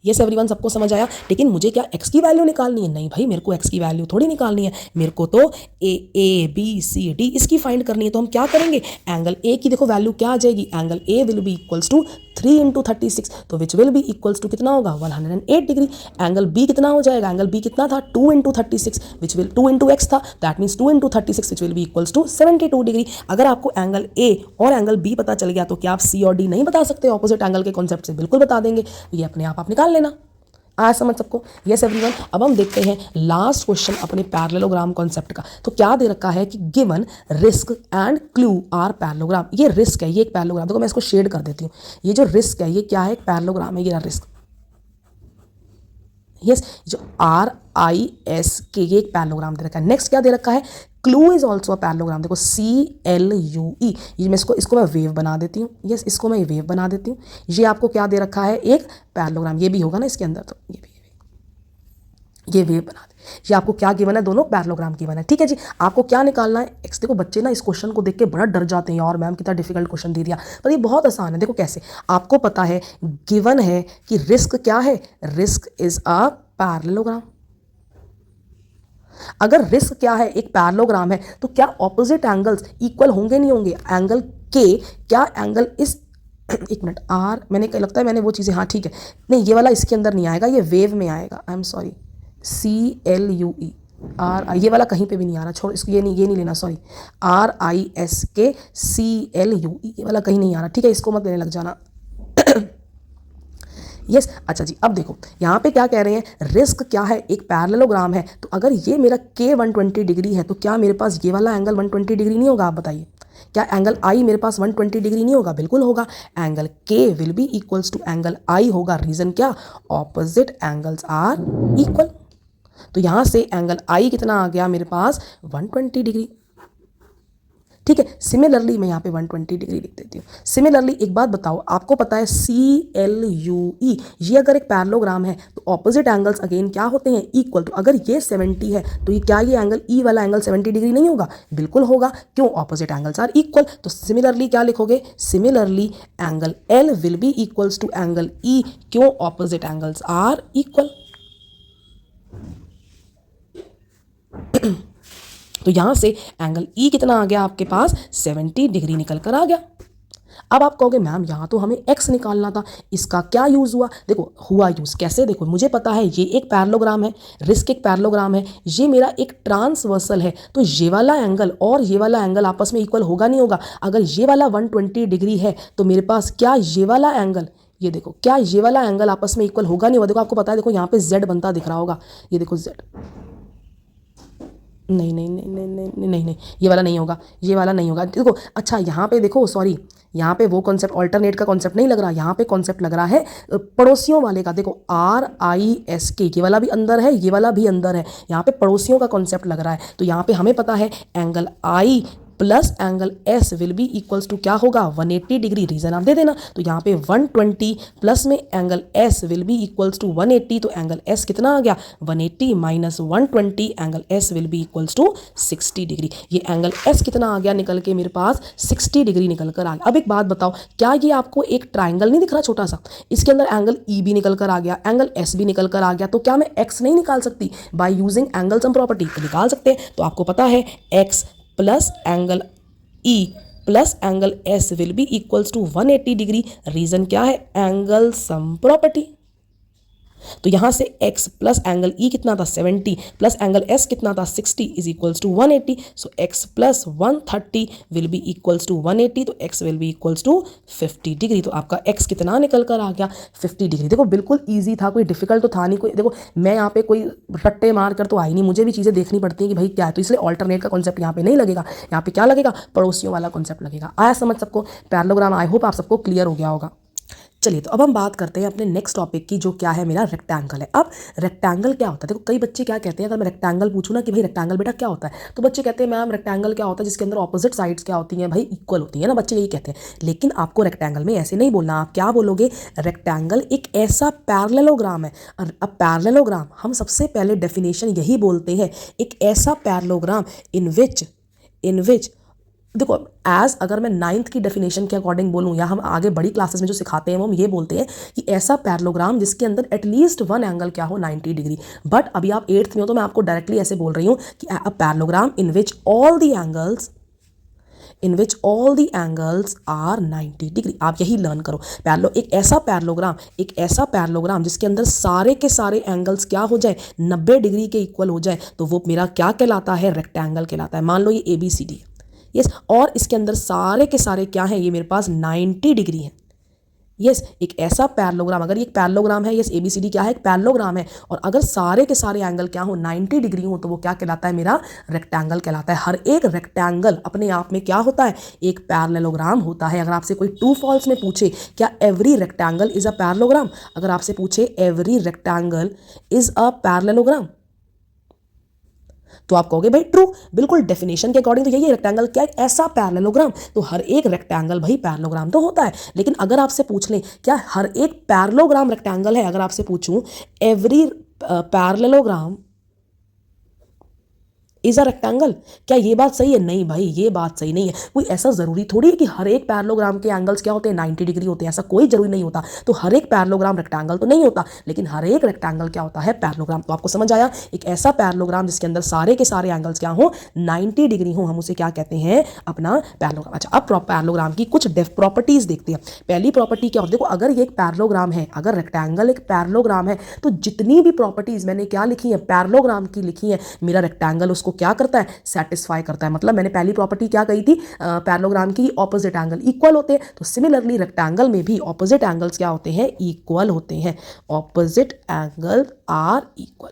यस एवरीवन, सबको समझ आया। लेकिन मुझे क्या x की वैल्यू निकालनी है? नहीं भाई, मेरे को x की वैल्यू थोड़ी निकालनी है, मेरे को तो ए बी सी डी इसकी फाइंड करनी है। तो हम क्या करेंगे, एंगल ए की देखो वैल्यू क्या आ जाएगी, angle A will be equals to 3 into 36, तो which will be equals to कितना होगा 108 डिग्री। एंगल बी कितना हो जाएगा, एंगल बी कितना था 2 into 36, which will 2 into x था, that means 2 into 36 which will be equals to 72 degree. अगर आपको एंगल ए और एंगल बी पता चल गया तो क्या आप सी और डी नहीं बता सकते ऑपोजिट एंगल के कॉन्सेप्ट से? बिल्कुल बता देंगे, ये अपने आप निकाल लेना। आया समझ सबको? Yes everyone. अब हम देखते हैं लास्ट क्वेश्चन अपने पैरेललोग्राम कॉन्सेप्ट का। तो क्या दे रखा है कि given RISK and CLUE are parallelogram. ये रिस्क है, ये एक पैरेललोग्राम, देखो मैं इसको शेड कर देती हूँ। ये जो रिस्क है ये क्या है, एक पैरेललोग्राम है, ये रिस्क। यस, जो RISK ये एक पैरेललोग्राम दे रखा है। नेक्स्ट क्या दे रखा है, clue is also a parallelogram. देखो CLUE, ये मैं इसको मैं वेव बना देती हूँ। यस, इसको मैं वेव बना देती हूँ। ये आपको क्या दे रखा है, एक पैरेललोग्राम, ये भी होगा ना इसके अंदर, तो ये वेव बना दे। ये आपको क्या गिवन है, दोनों पैरेललोग्राम गिवन है। ठीक है जी, आपको क्या निकालना है x। देखो बच्चे ना इस क्वेश्चन को देख के बड़ा डर जाते हैं, और मैम कितना डिफिकल्ट क्वेश्चन दे दिया, पर ये बहुत आसान है। देखो कैसे, आपको पता है गिवन है कि रिस्क क्या है, रिस्क इज अ पैरेललोग्राम। अगर रिस्क क्या है, एक पैरेललोग्राम है, तो क्या ऑपोजिट एंगल्स इक्वल होंगे नहीं होंगे? एंगल के क्या एंगल इस एक मिनट आर, मैंने लगता है मैंने वो चीज़ें, हाँ ठीक है, नहीं ये वाला इसके अंदर नहीं आएगा, ये वेव में आएगा। I am sorry, CLUE R, ये वाला कहीं पे भी नहीं आ रहा, छोड़ इसको, ये नहीं लेना, सॉरी, RISK CLUE, ये वाला कहीं नहीं आ रहा। ठीक है, इसको मत लेने लग जाना। यस, अच्छा जी, अब देखो यहाँ पे क्या कह रहे हैं, रिस्क क्या है, एक पैरेललोग्राम है। तो अगर ये मेरा K 120 डिग्री है, तो क्या मेरे पास ये वाला एंगल 120 डिग्री नहीं होगा? आप बताइए, क्या एंगल I मेरे पास 120 डिग्री नहीं होगा? बिल्कुल होगा। Angle K will be equals to angle I होगा। रीजन क्या, ऑपोजिट एंगल्स आर इक्वल। तो यहाँ से एंगल I कितना आ गया मेरे पास 120 डिग्री। ठीक है, सिमिलरली मैं यहाँ पे 120 डिग्री लिख देती हूँ। सिमिलरली एक बात बताओ, आपको पता है CLUE, ये अगर एक पैरेललोग्राम है तो ऑपोजिट एंगल्स अगेन क्या होते हैं, इक्वल। तो अगर ये 70 है तो ये क्या, ये एंगल E वाला एंगल 70 डिग्री नहीं होगा? बिल्कुल होगा। क्यों, ऑपोजिट एंगल्स आर इक्वल। तो सिमिलरली क्या लिखोगे, similarly angle L will be equals to angle E। क्यों, ऑपोजिट एंगल्स आर इक्वल। तो यहां से एंगल E कितना आ गया आपके पास, 70 डिग्री निकल कर आ गया। अब आप कहोगे मैम यहाँ तो हमें x निकालना था, इसका क्या यूज़ हुआ? देखो हुआ यूज़ कैसे, देखो मुझे पता है ये एक पैरेललोग्राम है, रिस्क एक पैरेललोग्राम है, ये मेरा एक ट्रांसवर्सल है, तो ये वाला एंगल और ये वाला एंगल आपस में इक्वल होगा नहीं होगा? अगर ये वाला 120 डिग्री है तो मेरे पास क्या ये वाला एंगल, ये देखो क्या ये वाला एंगल आपस में इक्वल होगा नहीं होगा? देखो आपको पता है, देखो यहाँ पे z बनता दिख रहा होगा, ये देखो z, नहीं नहीं नहीं नहीं नहीं नहीं नहीं, ये वाला नहीं होगा, ये वाला नहीं होगा। देखो अच्छा यहाँ पे देखो, सॉरी यहाँ पे वो कॉन्सेप्ट ऑल्टरनेट का कॉन्सेप्ट नहीं लग रहा, यहाँ पे कॉन्सेप्ट लग रहा है पड़ोसियों वाले का। देखो RISK, ये वाला भी अंदर है, ये वाला भी अंदर है, यहाँ पे पड़ोसियों का कॉन्सेप्ट लग रहा है। तो यहाँ पे हमें पता है angle I plus angle S will be equals to क्या होगा, 180 डिग्री। रीजन आप दे देना। तो यहाँ पे 120 प्लस में angle S will be equals to 180, तो एंगल S कितना आ गया 180 minus 120, angle S will be equals to 60 degree. ये एंगल S कितना आ गया निकल के मेरे पास 60 डिग्री निकल कर आ गया। अब एक बात बताओ, क्या ये आपको एक ट्राइंगल नहीं दिख रहा छोटा सा, इसके अंदर एंगल E भी निकल कर आ गया, एंगल S भी निकल कर आ गया, तो क्या मैं X नहीं निकाल सकती by using angle sum property? तो निकाल सकते हैं। तो आपको पता है X plus angle E plus angle S will be equals to 180 degree. Reason क्या है, एंगल सम प्रॉपर्टी। तो यहाँ से x प्लस एंगल E कितना था 70 प्लस एंगल S कितना था 60 is equals to 180. So x plus 130 will be equals to 180. तो x will be equals to 50 degree. तो आपका x कितना निकल कर आ गया 50 डिग्री. देखो बिल्कुल ईजी था, कोई डिफिकल्ट तो था नहीं. कोई देखो मैं यहाँ पे कोई रट्टे मार कर तो आई नहीं, मुझे भी चीज़ें देखनी पड़ती हैं कि भाई क्या है. तो इसलिए ऑल्टरनेट का कॉन्सेप्ट यहाँ पे नहीं लगेगा, यहाँ पे क्या लगेगा, पड़ोसियों वाला कॉन्सेप्ट लगेगा. आया समझ सबको पैरेललोग्राम? आई होप आप सबको क्लियर हो गया होगा. चलिए तो अब हम बात करते हैं अपने नेक्स्ट टॉपिक की, जो क्या है मेरा रेक्टेंगल है. अब रेक्टेंगल क्या होता है? देखो कई बच्चे क्या कहते हैं, अगर मैं रेक्टेंगल पूछूं ना कि भाई रेक्टेंगल बेटा क्या होता है, तो बच्चे कहते हैं मैम रेक्टेंगल क्या होता है जिसके अंदर ऑपोजिट साइड्स क्या होती हैं भाई, इक्वल होती है ना, बच्चे यही कहते हैं. लेकिन आपको रेक्टेंगल में ऐसे नहीं बोलना. आप क्या बोलोगे, रेक्टेंगल एक ऐसा पैरेललोग्राम है. अब पैरेललोग्राम हम सबसे पहले डेफिनेशन यही बोलते हैं, एक ऐसा पैरेललोग्राम इन विच देखो एज अगर मैं 9th की डेफिनेशन के अकॉर्डिंग बोलूँ या हम आगे बड़ी क्लासेस में जो सिखाते हैं वो हम ये बोलते हैं कि ऐसा पैरेललोग्राम जिसके अंदर एटलीस्ट वन एंगल क्या हो 90 डिग्री. बट अभी आप 8th में हो तो मैं आपको डायरेक्टली ऐसे बोल रही हूँ कि a parallelogram in which all the angles are 90 degree. आप यही लर्न करो. एक ऐसा पैरेललोग्राम जिसके अंदर सारे के सारे एंगल्स क्या हो जाए 90 डिग्री के इक्वल हो जाए, तो वो मेरा क्या कहलाता है, रेक्टेंगल कहलाता है. मान लो ये ABCD है, यस, और इसके अंदर सारे के सारे क्या हैं, ये मेरे पास 90 डिग्री है. यस, एक ऐसा पैरेललोग्राम, अगर ये एक पैरेललोग्राम है, यस ABCD क्या है, एक पैरेललोग्राम है, और अगर सारे के सारे एंगल क्या हो 90 डिग्री हो, तो वो क्या कहलाता है, मेरा रेक्टेंगल कहलाता है. हर एक रेक्टेंगल अपने आप में क्या होता है, एक पैरेललोग्राम होता है. अगर आपसे कोई ट्रू फॉल्स में पूछे क्या every rectangle is a parallelogram, अगर आपसे पूछे every rectangle is a parallelogram, तो आप कहोगे भाई ट्रू, बिल्कुल डेफिनेशन के अकॉर्डिंग तो यही है, रेक्टेंगल क्या है, ऐसा पैरेललोग्राम. तो हर एक रेक्टेंगल भाई पैरेललोग्राम तो होता है. लेकिन अगर आपसे पूछ लें क्या हर एक पैरेललोग्राम रेक्टेंगल है, अगर आपसे पूछूं every parallelogram is a rectangle, क्या ये बात सही है? नहीं भाई, ये बात सही नहीं है. कोई ऐसा जरूरी थोड़ी है कि हर एक पैरेललोग्राम के एंगल्स क्या होते हैं 90 डिग्री होते हैं, ऐसा कोई जरूरी नहीं होता. तो हर एक पैरेललोग्राम रेक्टेंगल तो नहीं होता, लेकिन हर एक रेक्टेंगल क्या होता है, पैरेललोग्राम. तो आपको समझ आया, एक ऐसा पैरेललोग्राम जिसके अंदर सारे के सारे एंगल्स क्या हो 90 डिग्री हो, हम उसे क्या कहते हैं, अपना पैरेललोग्राम. अच्छा, अब पैरेललोग्राम की कुछ प्रॉपर्टीज देखते हैं. पहली प्रॉपर्टी क्या होती है, देखो अगर ये एक पैरेललोग्राम है, अगर रेक्टेंगल एक पैरेललोग्राम है, तो जितनी भी प्रॉपर्टीज मैंने क्या लिखी है, पैरेललोग्राम की लिखी है, मेरा रेक्टेंगल उसको क्या करता है, सेटिस्फाई करता है. मतलब मैंने पहली प्रॉपर्टी क्या कही थी, पैरेललोग्राम की ऑपोजिट एंगल इक्वल होते हैं. तो सिमिलरली रेक्टेंगल में भी ऑपोजिट एंगल्स क्या होते हैं, इक्वल होते हैं. ऑपोजिट एंगल आर इक्वल,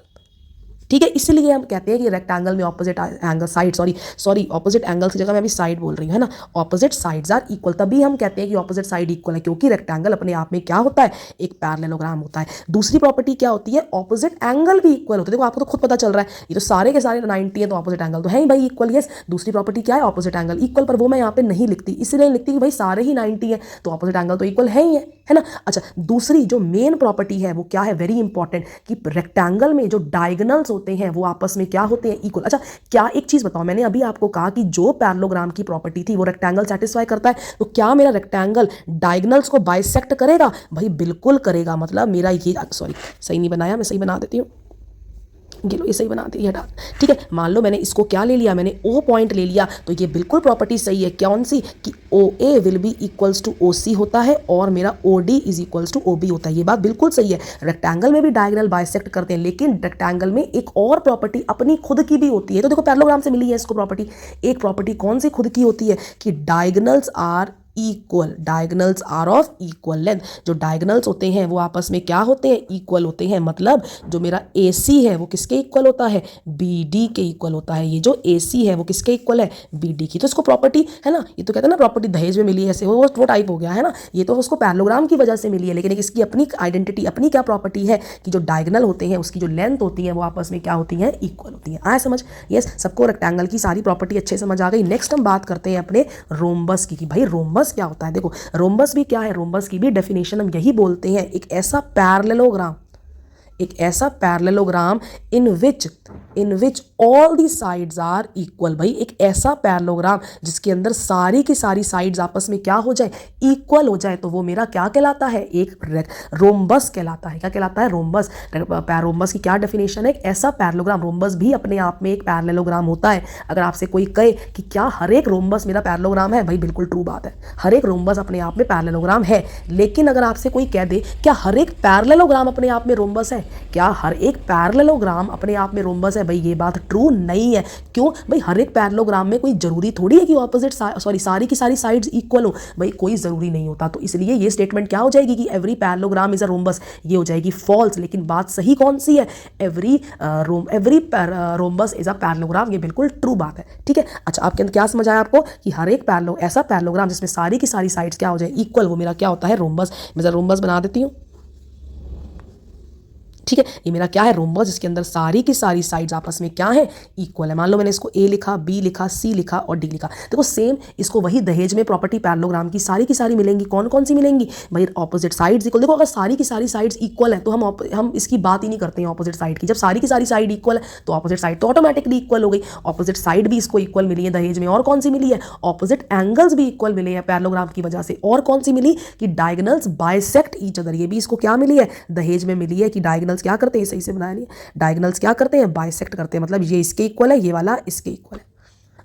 ठीक है. इसलिए हम कहते हैं कि रेक्टेंगल में opposite angle side sorry opposite angles की जगह मैं अभी साइड बोल रही हूँ, है ना. ऑपोजिट साइड्स आर इक्वल, तभी हम कहते हैं कि ऑपोजिट साइड इक्वल है, क्योंकि रेक्टेंगल अपने आप में क्या होता है, एक पैरेललोग्राम होता है. दूसरी प्रॉपर्टी क्या होती है, ऑपोजिट एंगल भी इक्वल होते हैं. देखो आपको तो खुद पता चल रहा है, ये तो सारे के सारे 90 है, तो ऑपोजिट एंगल तो है ही भाई इक्वल. यस, दूसरी प्रॉपर्टी क्या है, ऑपोजिट एंगल इक्वल, पर वो मैं यहाँ पे नहीं लिखती, इसलिए लिखती कि भाई सारे ही 90 है, तो ऑपोजिट एंगल तो इक्वल है ही है ना. अच्छा, दूसरी जो मेन प्रॉपर्टी है वो क्या है, वेरी इंपॉर्टेंट, कि रेक्टेंगल में जो डायगोनल्स होते हैं वो आपस में क्या होते हैं, इक्वल. अच्छा, क्या एक चीज बताओ, मैंने अभी आपको कहा कि जो पैरेललोग्राम की प्रॉपर्टी थी वो रेक्टेंगल सेटिस्फाई करता है, तो क्या मेरा रेक्टेंगल डायगोनल्स को बाइसेक्ट करेगा? भाई बिल्कुल करेगा. मतलब मेरा ये, सॉरी सही नहीं बनाया, मैं सही बना देती हूँ, ये लो ये सही बनाती है, हटा. ठीक है, मान लो मैंने इसको क्या ले लिया, मैंने O पॉइंट ले लिया, तो ये बिल्कुल प्रॉपर्टी सही है. कौन सी, कि OA will be equals to OC होता है और मेरा OD is equals to OB होता है. ये बात बिल्कुल सही है. रेक्टेंगल में भी डायगोनल बाइसेक्ट करते हैं, लेकिन रेक्टेंगल में एक और प्रॉपर्टी अपनी खुद की भी होती है. तो देखो पैरेललोग्राम से मिली है इसको प्रॉपर्टी. एक प्रॉपर्टी कौन सी खुद की होती है, कि diagonals are equal, diagonals are of equal length. जो डायगोनल्स होते हैं वो आपस में क्या होते हैं, इक्वल होते हैं. मतलब जो मेरा AC है वो किसके इक्वल होता है, BD के इक्वल होता है. ये जो AC है वो किसके इक्वल है, BD की. तो इसको प्रॉपर्टी है ना, ये तो कहते हैं ना प्रॉपर्टी दहेज में मिली है, ऐसे वो टाइप हो गया है ना. ये तो उसको पैरेललोग्राम की वजह से मिली है, लेकिन इसकी अपनी आइडेंटिटी, अपनी क्या प्रॉपर्टी है, कि जो डायगोनल होते हैं उसकी जो लेंथ होती है वो आपस में क्या होती है, इक्वल होती है. आया समझ. यस, सबको रेक्टेंगल की सारी प्रॉपर्टी अच्छे समझ आ गई. नेक्स्ट हम बात करते हैं अपने रोम्बस की, कि भाई रोम्बस क्या होता है. देखो रोम्बस भी क्या है, रोम्बस की भी डेफिनेशन हम यही बोलते हैं, एक ऐसा पैरेललोग्राम, एक ऐसा parallelogram in which all the sides are equal. भाई एक ऐसा पैरेललोग्राम जिसके अंदर सारी की सारी साइड्स आपस में क्या हो जाए, इक्वल हो जाए, तो वो मेरा क्या कहलाता है, एक रोम्बस कहलाता है। क्या कहलाता है, रोम्बस। रोम्बस की क्या डेफिनेशन है, ऐसा पैरेललोग्राम, रोम्बस भी अपने आप में एक पैरेललोग्राम होता है। अगर आपसे कोई कहे कि क्या हर एक रोम्बस मेरा पैरेललोग्राम है, भाई बिल्कुल ट्रू बात है, हर एक रोम्बस अपने आप में पैरेललोग्राम है। लेकिन अगर आपसे कोई कह दे क्या हर एक पैरेललोग्राम अपने आप में रोम्बस है, क्या हर एक पैरेललोग्राम अपने आप में रोम्बस है, भाई ये बात ट्रू नहीं है। क्यों भाई, हर एक पैरेललोग्राम में कोई जरूरी थोड़ी है कि ऑपोजिट सारी की सारी साइड्स इक्वल हो, भाई कोई जरूरी नहीं होता। तो इसलिए ये स्टेटमेंट क्या हो जाएगी कि every parallelogram is a rhombus, ये हो जाएगी फॉल्स। लेकिन बात सही कौन सी है, every rhombus is a parallelogram, ये बिल्कुल ट्रू बात है। ठीक है, अच्छा आपके अंदर क्या समझ आया आपको कि हर एक ऐसा पैरेललोग्राम जिसमें सारी की सारी साइड्स क्या हो जाए, इक्वल, वो मेरा क्या होता है, रोम्बस। मैं जरा रोम्बस बना देती हूँ। ठीक है, ये मेरा क्या है, रोम्बस, जिसके अंदर सारी की सारी साइड्स आपस में क्या है, इक्वल है। मान लो मैंने इसको ए लिखा, बी लिखा, सी लिखा और डी लिखा। देखो सेम इसको वही दहेज में प्रॉपर्टी पैरेललोग्राम की सारी मिलेंगी। कौन कौन सी मिलेंगी भाई, ऑपोजिट साइड्स इक्वल। देखो अगर सारी की सारी साइड्स इक्वल है तो हम इसकी बात ही नहीं करते हैं ऑपोजिट साइड की। जब सारी की सारी साइड इक्वल है तो ऑपोजिट साइड तो ऑटोमेटिकली इक्वल हो गई। ऑपोजिट साइड भी इसको इक्वल मिली है दहेज में। और कौन सी मिली है, ऑपोजिट एंगल्स भी इक्वल मिले हैं पैरेललोग्राम की वजह से। और कौन सी मिली कि डायगोनल्स बाइसेक्ट ईच अदर, ये भी इसको क्या मिली है, दहेज में मिली है कि डायगोनल्स क्या करते हैं, सही से बनाया नहीं, डायगोनल्स क्या करते हैं, बाइसेक्ट करते हैं। मतलब ये इसके इक्वल है, ये वाला इसके इक्वल है।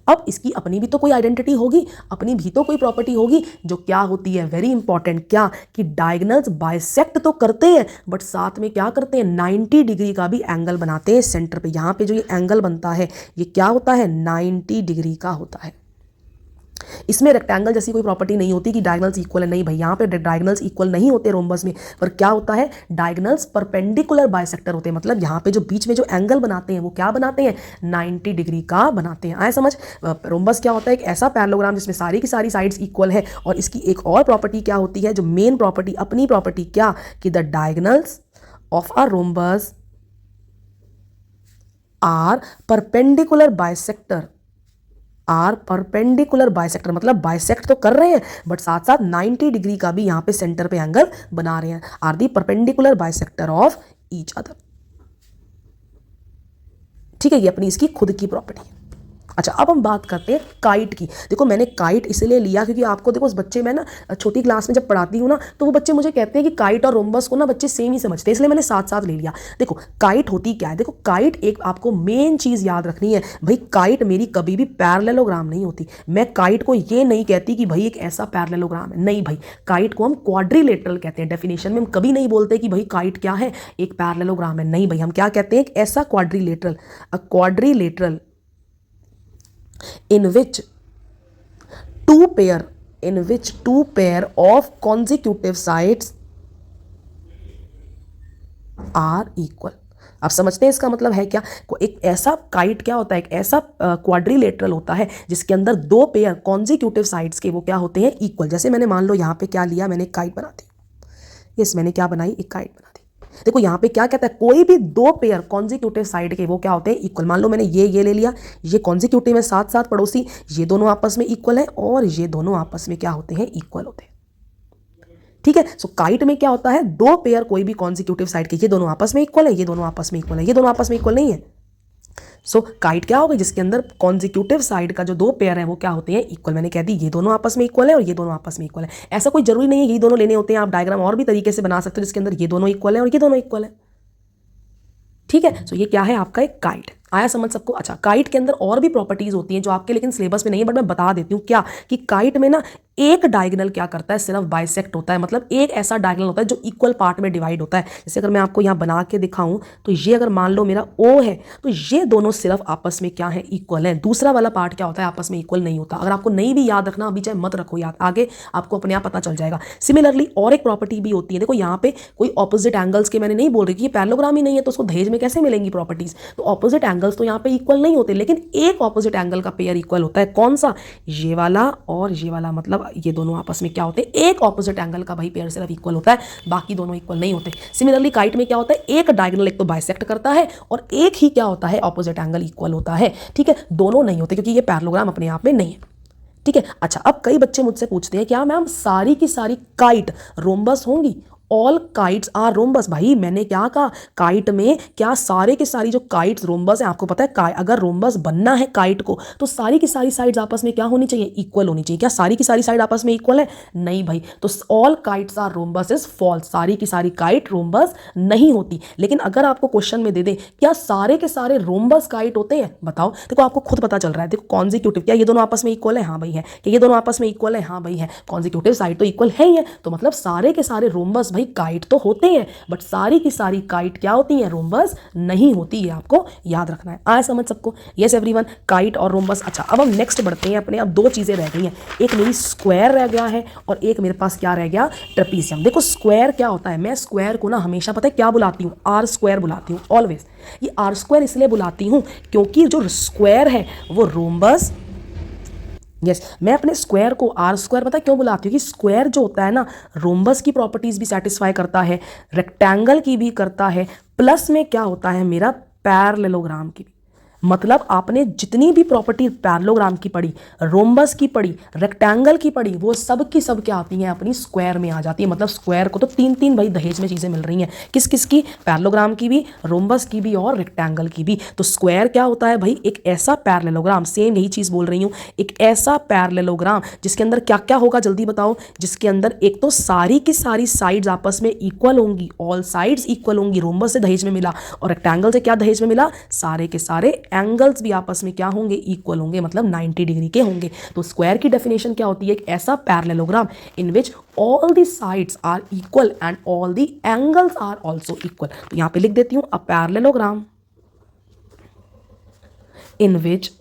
अब इसकी अपनी भी तो कोई आइडेंटिटी होगी, अपनी भी तो कोई प्रॉपर्टी होगी जो क्या होती है, वेरी इंपॉर्टेंट, क्या कि डायगोनल्स बाइसेक्ट तो करते हैं बट साथ में क्या करते हैं, 90 डिग्री का भी एंगल बनाते हैं सेंटर पे। यहां पे जो ये एंगल बनता है ये क्या होता है, 90 डिग्री का होता है। इसमें रेक्टेंगल जैसी कोई प्रॉपर्टी नहीं होती कि डायगोनल्स इक्वल है, नहीं भाई, यहाँ पे डायगोनल्स इक्वल नहीं होते रोम्बस में, पर क्या होता है, डायगोनल्स परपेंडिकुलर बाइसेक्टर होते हैं। मतलब यहाँ पे जो बीच में जो एंगल बनाते हैं वो क्या बनाते हैं, 90 डिग्री का बनाते हैं। आए समझ, रोम्बस क्या होता है, एक ऐसा पैरेललोग्राम जिसमें सारी की सारी साइड्स इक्वल है। और इसकी एक और प्रॉपर्टी क्या होती है, जो मेन प्रॉपर्टी, अपनी प्रॉपर्टी, क्या कि the diagonals of a rhombus are perpendicular bisector, are perpendicular bisector, मतलब बाइसेक्ट तो कर रहे हैं बट साथ साथ 90 डिग्री का भी यहां पे सेंटर पे एंगल बना रहे हैं। Are the perpendicular bisector of each other. ठीक है, ये अपनी इसकी खुद की प्रॉपर्टी है। अच्छा अब हम बात करते हैं काइट की। देखो मैंने काइट इसलिए लिया क्योंकि आपको देखो बच्चे, मैं ना छोटी क्लास में जब पढ़ाती हूँ ना तो वो बच्चे मुझे कहते हैं कि काइट और रोम्बस को ना बच्चे सेम ही समझते हैं, इसलिए मैंने साथ साथ ले लिया। देखो काइट होती क्या है, देखो काइट एक आपको मेन चीज़ याद रखनी है भाई, काइट मेरी कभी भी पैरेललोग्राम नहीं होती। मैं काइट को ये नहीं कहती कि भाई एक ऐसा पैरेललोग्राम है, नहीं भाई, काइट को हम क्वाड्रिलेटरल कहते हैं। डेफिनेशन में हम कभी नहीं बोलते कि भाई काइट क्या है, एक पैरेललोग्राम है, नहीं भाई, हम क्या कहते हैं, एक ऐसा quadrilateral, a quadrilateral in which two pair of consecutive sides are equal। आप समझते हैं इसका मतलब है क्या, एक ऐसा काइट क्या होता है, एक ऐसा क्वाड्रिलेटरल होता है जिसके अंदर दो पेयर कॉन्जिक्यूटिव साइड्स के वो क्या होते हैं, इक्वल। जैसे मैंने मान लो यहाँ पे क्या लिया, मैंने एक काइट बना दी, यस मैंने क्या बनाई, एक काइट बना दी। देखो यहाँ पे क्या कहता है, कोई भी दो पेयर कॉन्जिक्यूटिव साइड के वो क्या होते हैं, इक्वल। मान लो मैंने ये ले लिया, ये कॉन्जिक्यूटिव है, साथ साथ पड़ोसी, ये दोनों आपस में इक्वल है और ये दोनों आपस में क्या होते हैं, इक्वल होते हैं। ठीक है, सो काइट में क्या होता है, दो पेयर कोई भी कॉन्जिक्यूटिव साइड के, ये दोनों आपस में इक्वल है, ये दोनों आपस में इक्वल है, ये दोनों आपस में इक्वल नहीं है। सो काइट क्या होगा, जिसके अंदर कॉन्जिक्यूटिव साइड का जो दो पेयर है वो क्या होते हैं, इक्वल। मैंने कह दी ये दोनों आपस में इक्वल है और ये दोनों आपस में इक्वल है। ऐसा कोई जरूरी नहीं है ये दोनों लेने होते हैं, आप डायग्राम और भी तरीके से बना सकते हो जिसके अंदर ये दोनों इक्वल है और ये दोनों इक्वल है। ठीक है, सो ये क्या है आपका एक काइट। आया समझ सबको। अच्छा काइट के अंदर और भी प्रॉपर्टीज होती हैं जो आपके लेकिन सिलेबस में नहीं है बट मैं बता देती हूँ, क्या कि काइट में ना एक डायगोनल क्या करता है, सिर्फ बाइसेक्ट होता है। मतलब एक ऐसा डायगोनल होता है जो इक्वल पार्ट में डिवाइड होता है। जैसे अगर मैं आपको यहाँ बना के दिखाऊं तो ये अगर मान लो मेरा ओ है तो ये दोनों सिर्फ आपस में क्या है, इक्वल है। दूसरा वाला पार्ट क्या होता है, आपस में इक्वल नहीं होता। अगर आपको नहीं भी याद रखना अभी चाहे मत रखो याद, आगे आपको अपने आप पता चल जाएगा। सिमिलरली और एक प्रॉपर्टी भी होती है, देखो यहाँ पे कोई ऑपोजिट एंगल्स के मैंने नहीं बोल रही कि ये पैरेललोग्राम ही नहीं है तो उसको दहेज में कैसे मिलेंगी प्रॉपर्टीज। तो ऑपोजिट एंगल्स तो यहाँ पे इक्वल नहीं होते, लेकिन एक ऑपोजिट एंगल का पेयर इक्वल होता है। कौन सा, ये वाला और ये वाला, मतलब ये दोनों आपस में क्या होते हैं, एक ऑपोजिट एंगल का भाई पेयर सिर्फ इक्वल होता है, बाकी दोनों इक्वल नहीं होते। सिमिलरली काइट में क्या होता है, एक डायगोनल एक तो बाइसेक्ट करता है और एक ही क्या होता है, ऑपोजिट एंगल इक्वल होता है। ठीक है, दोनों नहीं होते क्योंकि ये पैरेललोग्राम अपने आप में नहीं है। ठीक है, अच्छा अब कई बच्चे मुझसे पूछते हैं क्या मैम सारी की सारी काइट रोम्बस होंगी, ऑल काइट्स आर रोम्बस। भाई मैंने क्या कहा, काइट में क्या सारे के सारी जो काइट्स रोम्बस है, आपको पता है अगर रोम्बस बनना है काइट को तो सारी की सारी साइड्स आपस में क्या होनी चाहिए, इक्वल होनी चाहिए। क्या सारी की सारी साइड आपस में इक्वल है, नहीं भाई, तो all kites are rhombus is false, सारी की सारी काइट रोम्बस नहीं होती। लेकिन अगर आपको क्वेश्चन में दे दे क्या सारे के सारे रोम्बस काइट होते हैं, बताओ, देखो आपको खुद पता चल रहा है, देखो कॉन्जिक्यूटिव, क्या ये दोनों आपस में इक्वल है, हाँ भाई है, क्या ये दोनों आपस में इक्वल है, हाँ भाई है, कॉन्जिक्यूटिव साइड तो इक्वल है ही है, तो मतलब सारे के सारे रोम्बस भाई काइट तो होते हैं, बट सारी की सारी काइट क्या होती है, रोम्बस नहीं होती है, आपको याद रखना है। आया समझ सबको? यस एवरीवन, काइट और रोम्बस। अच्छा अब हम नेक्स्ट बढ़ते हैं अपने, अब दो चीजें रह गई हैं, एक मेरी स्क्वायर रह गया है और एक मेरे पास क्या रह गया, ट्रेपीजियम। देखो स्क्वायर क्या होता है, मैं स्क्वायर को ना हमेशा पता है क्या बुलाती हूँ, आर स्क्वायर बुलाती हूँ ऑलवेज। ये आर स्क्वायर इसलिए बुलाती हूँ क्योंकि जो स्क्वायर है वो रोम्बस, यस मैं अपने स्क्वायर को आर स्क्वायर पता है क्यों बुलाती हूँ कि स्क्वायर जो होता है ना रोम्बस की प्रॉपर्टीज भी सेटिस्फाई करता है, रेक्टेंगल की भी करता है, प्लस में क्या होता है मेरा पैरेललोग्राम की भी। मतलब आपने जितनी भी प्रॉपर्टी पैरेललोग्राम की पढ़ी, रोम्बस की पढ़ी, रेक्टेंगल की पढ़ी, वो सब की सब क्या आती हैं, अपनी स्क्वायर में आ जाती है। मतलब स्क्वायर को तो तीन तीन भाई दहेज में चीज़ें मिल रही हैं, किस किस की, पैरेललोग्राम की भी, रोम्बस की भी और रेक्टेंगल की भी। तो स्क्वायर क्या होता है भाई, एक ऐसा पैरेललोग्राम, सेम यही चीज़ बोल रही हूँ, एक ऐसा पैरेललोग्राम जिसके अंदर क्या क्या होगा जल्दी बताओ, जिसके अंदर एक तो सारी की सारी साइड्स आपस में इक्वल होंगी, ऑल साइड्स इक्वल होंगी, रोम्बस से दहेज में मिला, और रेक्टेंगल से क्या दहेज में मिला, सारे के सारे एंगल्स भी आपस में क्या होंगे, इक्वल होंगे, मतलब 90 डिग्री के होंगे। तो स्क्वायर की डेफिनेशन क्या होती है, एक ऐसा parallelogram in which all the sides are equal and all the angles are also equal. तो यहां पे लिख देती हूं, a parallelogram in which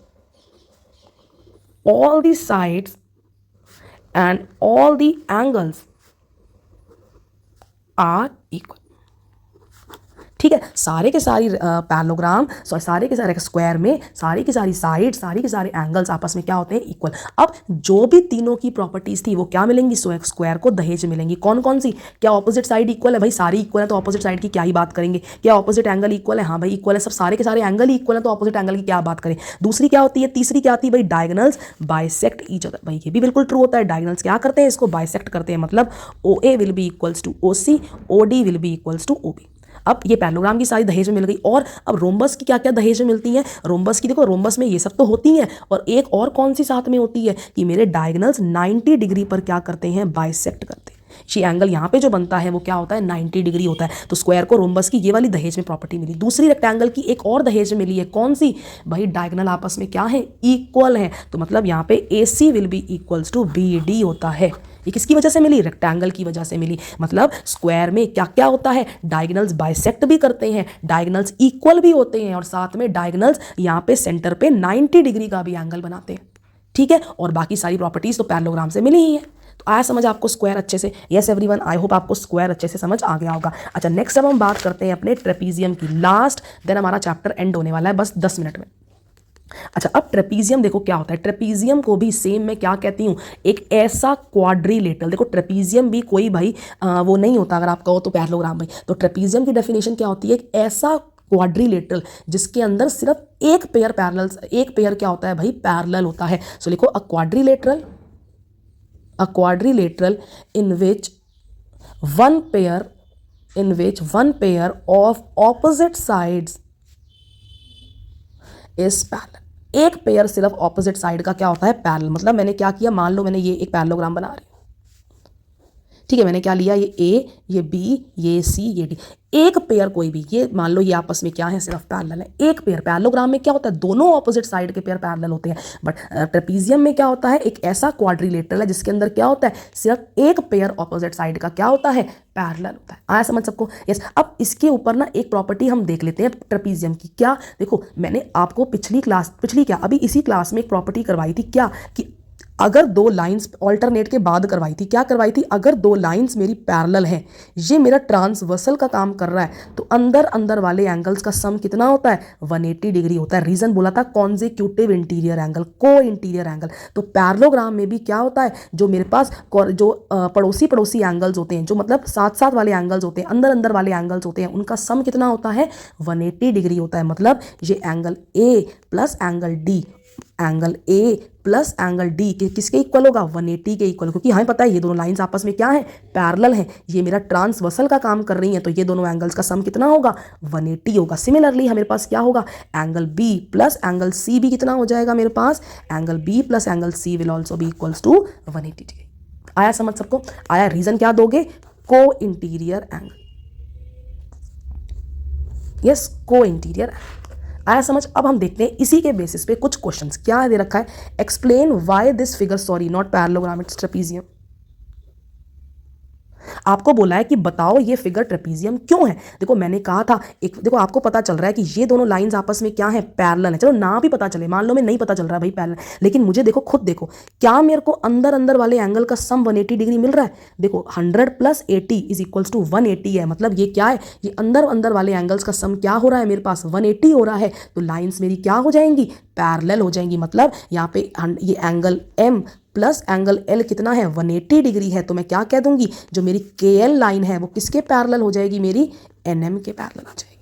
all the sides and all the angles are equal। ठीक है, सारे के सारी पैरेललोग्राम, सारे के सारे स्क्वायर में सारी की सारी साइड, सारी के सारे एंगल्स आपस में क्या होते हैं, इक्वल। अब जो भी तीनों की प्रॉपर्टीज थी वो क्या मिलेंगी, स्क्वायर को दहेज मिलेंगी। कौन कौन सी, क्या ऑपोजिट साइड इक्वल है, भाई सारी इक्वल है तो ऑपोजिट साइड की क्या ही बात करेंगे। क्या ऑपोजिट एंगल इक्वल है, हाँ भाई इक्वल है, सब सारे के सारे एंगल ही इक्वल है तो ऑपोजिट एंगल की क्या बात करें। दूसरी क्या होती है, तीसरी क्या आती है भाई, डायगोनल्स बाइसेक्ट ईच अदर। भाई ये भी बिल्कुल ट्रू होता है, डायगोनल्स क्या करते हैं, इसको बाइसेक्ट करते हैं, मतलब OA will be equals to OC, OD will be equals to OB। अब ये पैरेललोग्राम की सारी दहेज में मिल गई। और अब रोम्बस की क्या क्या दहेज में मिलती हैं, रोम्बस की देखो, रोम्बस में ये सब तो होती हैं, और एक और कौन सी साथ में होती है कि मेरे डायगोनल्स 90 डिग्री पर क्या करते हैं, बाइसेक्ट करते हैं। ये एंगल यहाँ पे जो बनता है वो क्या होता है, 90 डिग्री होता है। तो स्क्वायर को रोम्बस की ये वाली दहेज में प्रॉपर्टी मिली। दूसरी रेक्टेंगल की एक और दहेज में मिली है, कौन सी भाई, डायगोनल आपस में क्या है, इक्वल है, तो मतलब यहाँ पे AC will be equals to BD होता है। ये किसकी वजह से मिली, रेक्टेंगल की वजह से मिली। मतलब स्क्वायर में क्या क्या होता है, डायगोनल्स बाइसेक्ट भी करते हैं, डायगोनल्स इक्वल भी होते हैं, और साथ में डायगोनल्स यहाँ पे सेंटर पे 90 डिग्री का भी एंगल बनाते हैं। ठीक है, और बाकी सारी प्रॉपर्टीज तो पैरेललोग्राम से मिली ही है। तो आया समझ आपको स्क्वायर अच्छे से? यस एवरीवन, आई होप आपको स्क्वायर अच्छे से समझ आ गया होगा। अच्छा नेक्स्ट अब हम बात करते हैं अपने ट्रेपीजियम की, लास्ट, देन हमारा चैप्टर एंड होने वाला है बस 10 मिनट में। अच्छा अब ट्रेपीजियम देखो क्या होता है, ट्रेपीजियम को भी सेम मैं क्या कहती हूँ, एक ऐसा क्वाड्रिलेटरल। देखो ट्रेपीजियम भी कोई भाई वो नहीं होता, अगर आप कहो तो पैरेललोग्राम भाई। तो ट्रेपीजियम की डेफिनेशन क्या होती है, एक ऐसा क्वाड्रिलेटरल जिसके अंदर सिर्फ एक पेयर पैरेलल, एक पेयर क्या होता है भाई, पैरेलल होता है। सो लिखो अ quadrilateral in which one pair of opposite sides is parallel. एक पेयर सिर्फ ऑपोजिट साइड का क्या होता है, पैरेलल। मतलब मैंने क्या किया, मान लो मैंने ये एक पैरेललोग्राम बना रही हूँ, ठीक है, मैंने क्या लिया, ये A, ये B, ये C, ये D, एक पेयर कोई भी, ये मान लो ये आपस में क्या है, सिर्फ पैरेलल है। एक पेयर, पैरेललोग्राम में क्या होता है, दोनों ऑपोजिट साइड के पेयर पैरेलल होते हैं, बट ट्रेपीजियम में क्या होता है, एक ऐसा क्वाड्रिलेटरल है जिसके अंदर क्या होता है, सिर्फ एक पेयर ऑपोजिट साइड का क्या होता है, पैरेलल होता है। आया समझ सबको? यस। अब इसके ऊपर ना एक प्रॉपर्टी हम देख लेते हैं ट्रेपीजियम की। क्या, देखो मैंने आपको अभी इसी क्लास में एक प्रॉपर्टी करवाई थी, क्या कि अगर दो लाइंस ऑल्टरनेट के बाद करवाई थी, क्या करवाई थी, अगर दो लाइंस मेरी पैरेलल हैं, ये मेरा ट्रांसवर्सल का काम कर रहा है, तो अंदर अंदर वाले एंगल्स का सम कितना होता है, 180 डिग्री होता है। रीजन बोला था कॉन्जिक्यूटिव इंटीरियर एंगल, को इंटीरियर एंगल। तो पैरेललोग्राम में भी क्या होता है, जो मेरे पास जो पड़ोसी एंगल्स होते हैं, जो मतलब साथ साथ वाले एंगल्स होते हैं, अंदर अंदर वाले एंगल्स होते हैं, उनका सम कितना होता है, 180 डिग्री होता है। मतलब ये angle A plus angle D, angle A plus angle D किसके इक्वल होगा, 180 के इक्वल, क्योंकि हमें पता है ये दोनों लाइंस आपस में क्या है, पैरेलल है, ये मेरा ट्रांसवर्सल का काम कर रही है, तो ये दोनों एंगल्स का सम कितना होगा, 180 होगा। सिमिलरली हमारे पास क्या होगा, angle B plus angle C भी कितना हो जाएगा मेरे पास, angle B plus angle C will also be equals to 180 degree. आया समझ सबको, आया। रीजन क्या दोगे, co-interior angle, yes co-interior angle, आया समझ। अब हम देखते हैं इसी के बेसिस पे कुछ क्वेश्चंस क्या दे रखा है, explain why this figure, sorry not parallelogram it's trapezium. आपको बोला है कि बताओ ये फिगर ट्रेपीजियम क्यों है। देखो मैंने कहा था, एक देखो आपको पता चल रहा है कि ये दोनों लाइंस आपस में क्या है, पैरेलल है। चलो ना भी पता चले, मान लो मैं नहीं पता चल रहा है भाई पैरेलल, लेकिन मुझे देखो खुद देखो, क्या मेरे को अंदर अंदर वाले एंगल का सम 180 डिग्री मिल रहा है। देखो 100 प्लस 80 इज इक्वल्स टू 180 है, मतलब ये क्या है, ये अंदर अंदर वाले एंगल्स का सम क्या हो रहा है मेरे पास, 180 हो रहा है। तो लाइंस मेरी क्या हो जाएंगी, पैरेलल हो जाएंगी। मतलब यहाँ पे ये angle M plus angle L कितना है, 180 डिग्री है। तो मैं क्या कह दूंगी, जो मेरी के एल लाइन है वो किसके पैरेलल हो जाएगी, मेरी एन एम के पैरेलल हो जाएगी।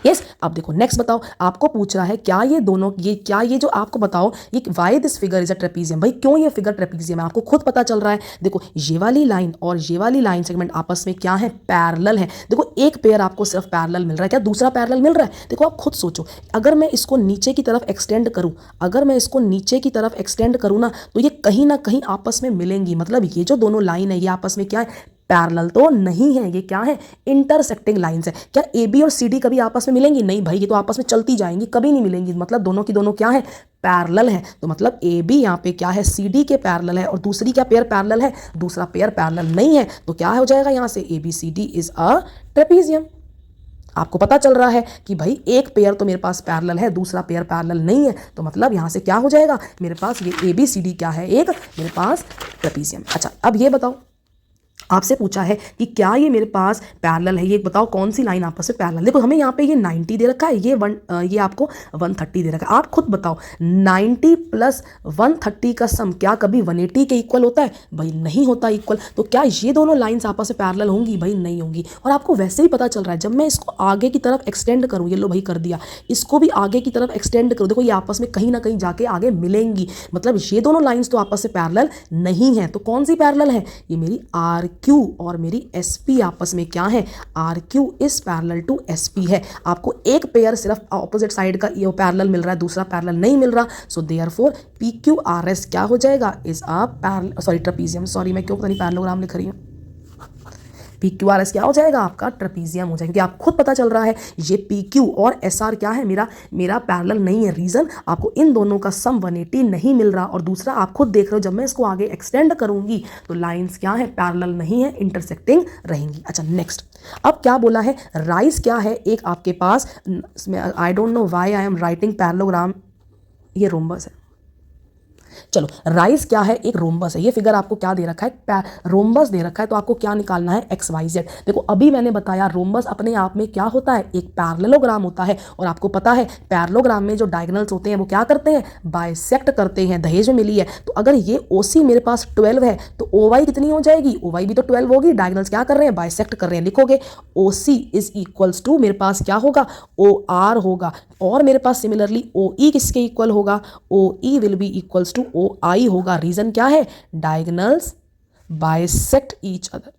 यस अब देखो नेक्स्ट बताओ, आपको पूछ रहा है क्या ये दोनों, ये जो आपको बताओ, ये why this figure is a trapezium, भाई क्यों ये फिगर ट्रेपीजियम है, आपको खुद पता चल रहा है। देखो ये वाली लाइन और ये वाली लाइन सेगमेंट आपस में क्या है, पैरेलल है। देखो एक पेयर आपको सिर्फ पैरेलल मिल रहा है, क्या दूसरा पैरेलल मिल रहा है। देखो आप खुद सोचो, अगर मैं इसको नीचे की तरफ एक्सटेंड करूं, अगर मैं इसको नीचे की तरफ एक्सटेंड करूं ना, तो ये कहीं ना कहीं आपस में मिलेंगी। मतलब ये जो दोनों लाइन है ये आपस में क्या है, पैरेलल तो नहीं है, ये क्या है, इंटरसेक्टिंग लाइंस है। क्या ए बी और सी डी कभी आपस में मिलेंगी, नहीं भाई, ये तो आपस में चलती जाएंगी, कभी नहीं मिलेंगी। मतलब दोनों की दोनों क्या है, पैरेलल है। तो मतलब ए बी यहाँ पे क्या है, सी डी के पैरेलल है, और दूसरी क्या पेयर पैरेलल है, दूसरा पेयर पैरेलल नहीं है। तो क्या हो जाएगा यहाँ से, A B C D is a trapezium. आपको पता चल रहा है कि भाई एक पेयर तो मेरे पास पैरेलल है, दूसरा पेयर पैरेलल नहीं है। तो मतलब यहाँ से क्या हो जाएगा मेरे पास, ये ए बी सी डी क्या है, एक मेरे पास ट्रेपीजियम। अच्छा अब ये बताओ, आपसे पूछा है कि क्या ये मेरे पास पैरेलल है, ये बताओ कौन सी लाइन आपस में पैरेलल। देखो हमें यहाँ पे ये 90 दे रखा है, ये आपको 130 दे रखा है। आप खुद बताओ 90 प्लस 130 का सम क्या कभी 180 के इक्वल होता है, भाई नहीं होता इक्वल। तो क्या ये दोनों लाइंस आपस में पैरेलल होंगी, भाई नहीं होंगी। और आपको वैसे ही पता चल रहा है, जब मैं इसको आगे की तरफ एक्सटेंड करूँ, ये लो भाई कर दिया, इसको भी आगे की तरफ एक्सटेंड करूँ, देखो ये आपस में कहीं ना कहीं जाके आगे मिलेंगी। मतलब ये दोनों लाइंस तो आपस में पैरेलल नहीं है। तो कौन सी पैरेलल है, ये मेरी आर क्यू और मेरी एस पी आपस में क्या है, R Q is parallel to S P है। आपको एक पेयर सिर्फ ऑपोजिट साइड का ये पैरेलल मिल रहा है, दूसरा पैरेलल नहीं मिल रहा। So therefore P Q R S क्या हो जाएगा, is a parallel, sorry trapezium, sorry मैं क्यों पता नहीं पैरेललोग्राम लिख रही हूँ, पी क्यू आर एस क्या हो जाएगा, आपका ट्रेपीजियम हो जाएगा। आप खुद पता चल रहा है ये पी क्यू और एस आर क्या है, मेरा पैरेलल नहीं है। रीजन आपको इन दोनों का सम 180 नहीं मिल रहा, और दूसरा आप खुद देख रहे हो जब मैं इसको आगे एक्सटेंड करूंगी तो लाइंस क्या है, पैरेलल नहीं है, इंटरसेक्टिंग रहेंगी। अच्छा नेक्स्ट, अब क्या बोला है, राइज क्या है एक आपके पास, I don't know why I am writing parallelogram, ये रोम्बस है। चलो राइज क्या है, एक रोम्बस है। ये फिगर आपको क्या दे रखा है, रोम्बस दे रखा है, तो आपको क्या निकालना है, एक्स वाई जेड। देखो अभी मैंने बताया रोम्बस अपने आप में क्या होता है, एक पैरेललोग्राम होता है। और आपको पता है पैरेललोग्राम में जो डायगोनल्स होते हैं वो क्या करते हैं, बाइसेक्ट करते हैं। दहेज में मिली है, तो अगर ये ओ सी मेरे पास 12 है तो ओ वाई कितनी हो जाएगी, ओ वाई भी तो 12 होगी। डायगोनल्स क्या कर रहे हैं, बाइसेक्ट कर रहे हैं। लिखोगे ओ सी इज इक्वल्स टू मेरे पास क्या होगा, ओ आर होगा। और मेरे पास सिमिलरली ओ ई किसके इक्वल होगा, O E will be equals to O I होगा। रीजन क्या है, डायगोनल्स बाइसेक्ट ईच अदर।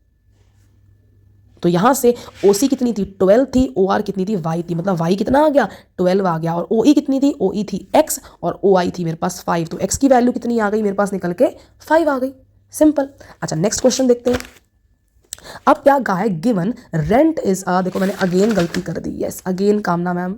तो यहां से ओ सी कितनी थी, 12 थी, ओ आर कितनी थी, वाई थी। मतलब वाई कितना आ गया, 12 आ गया। और ओ ई कितनी थी, ओ ई थी एक्स, और ओ आई थी मेरे पास 5। तो एक्स की वैल्यू कितनी आ गई मेरे पास निकल के 5 आ गई, सिंपल। अच्छा नेक्स्ट क्वेश्चन देखते हैं। अब क्या कहा है, गिवन रेंट इज देखो मैंने अगेन गलती कर दी, यस अगेन कामना मैम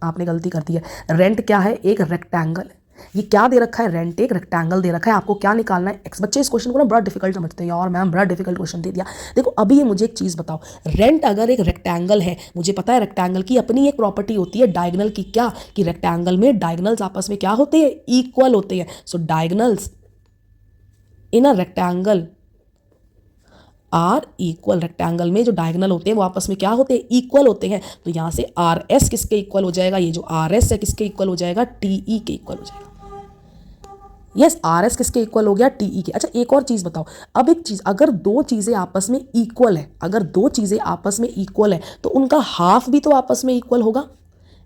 आपने गलती कर दी है। रेंट क्या है, एक रेक्टेंगल है। ये क्या दे रखा है, रेंट एक रेक्टेंगल दे रखा है। आपको क्या निकालना है, एक्स। बच्चे इस क्वेश्चन को ना बड़ा डिफिकल्ट समझते हैं, और मैम बड़ा डिफिकल्ट क्वेश्चन दे दिया। देखो अभी ये मुझे एक चीज़ बताओ, रेंट अगर एक रेक्टेंगल है, मुझे पता है रेक्टेंगल की अपनी एक प्रॉपर्टी होती है डायगोनल की, क्या कि रेक्टेंगल में डायगोनल्स आपस में क्या होते हैं, इक्वल होते हैं। So diagonals in a rectangle are equal. Rectangle में जो डायगोनल होते हैं वो आपस में क्या होते हैं, इक्वल होते हैं। तो यहाँ से आर एस किसके इक्वल हो जाएगा, ये जो आर एस है किसके इक्वल हो जाएगा, टी ई के इक्वल हो जाएगा। यस आर एस किसके इक्वल हो गया, टी ई के। अच्छा एक और चीज़ बताओ, अब एक चीज़, अगर दो चीज़ें आपस में इक्वल है, अगर दो चीज़ें आपस में इक्वल है तो उनका हाफ भी तो आपस में इक्वल होगा।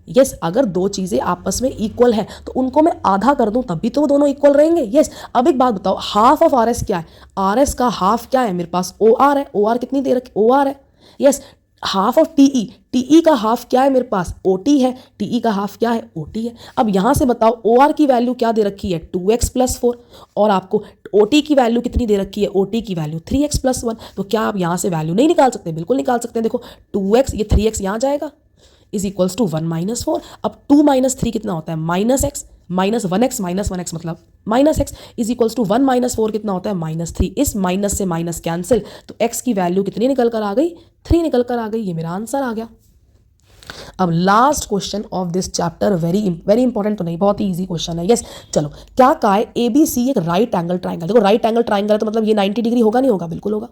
यस अगर दो चीज़ें आपस में इक्वल है तो उनको मैं आधा कर दूं तब भी तो वो दोनों इक्वल रहेंगे। यस अब एक बात बताओ, हाफ ऑफ आर एस क्या है? आर एस का हाफ क्या है? मेरे पास ओ आर है। ओ आर कितनी दे रखी? ओ आर है। Yes half of TE, TE का हाफ क्या है मेरे पास? ओ टी है। टीई का हाफ क्या है? ओ टी है। अब यहां से बताओ ओ आर की वैल्यू क्या दे रखी है? 2x+4 और आपको ओ टी की वैल्यू कितनी दे रखी है? ओ टी की वैल्यू 3x+1। तो क्या आप यहां से वैल्यू नहीं निकाल सकते? बिल्कुल निकाल सकते हैं। देखो 2x, ये 3x यहां जाएगा इज इक्वल्स टू 1 - 4। अब 2 - 3 कितना होता है? -x, -1x -1x मतलब -x इज इक्वल्स टू 1 - 4 कितना होता है? -3। इस माइनस से माइनस कैंसिल, तो x की वैल्यू कितनी निकल कर आ गई? 3 निकल कर आ गई। ये मेरा आंसर आ गया। अब last question of this chapter, very very important तो नहीं, बहुत ही इजी क्वेश्चन है। यस चलो, क्या कहा है? ABC एक राइट एंगल ट्राइंगल। देखो राइट एंगल ट्राइंगल है तो मतलब ये 90 डिग्री होगा नहीं होगा? बिल्कुल होगा।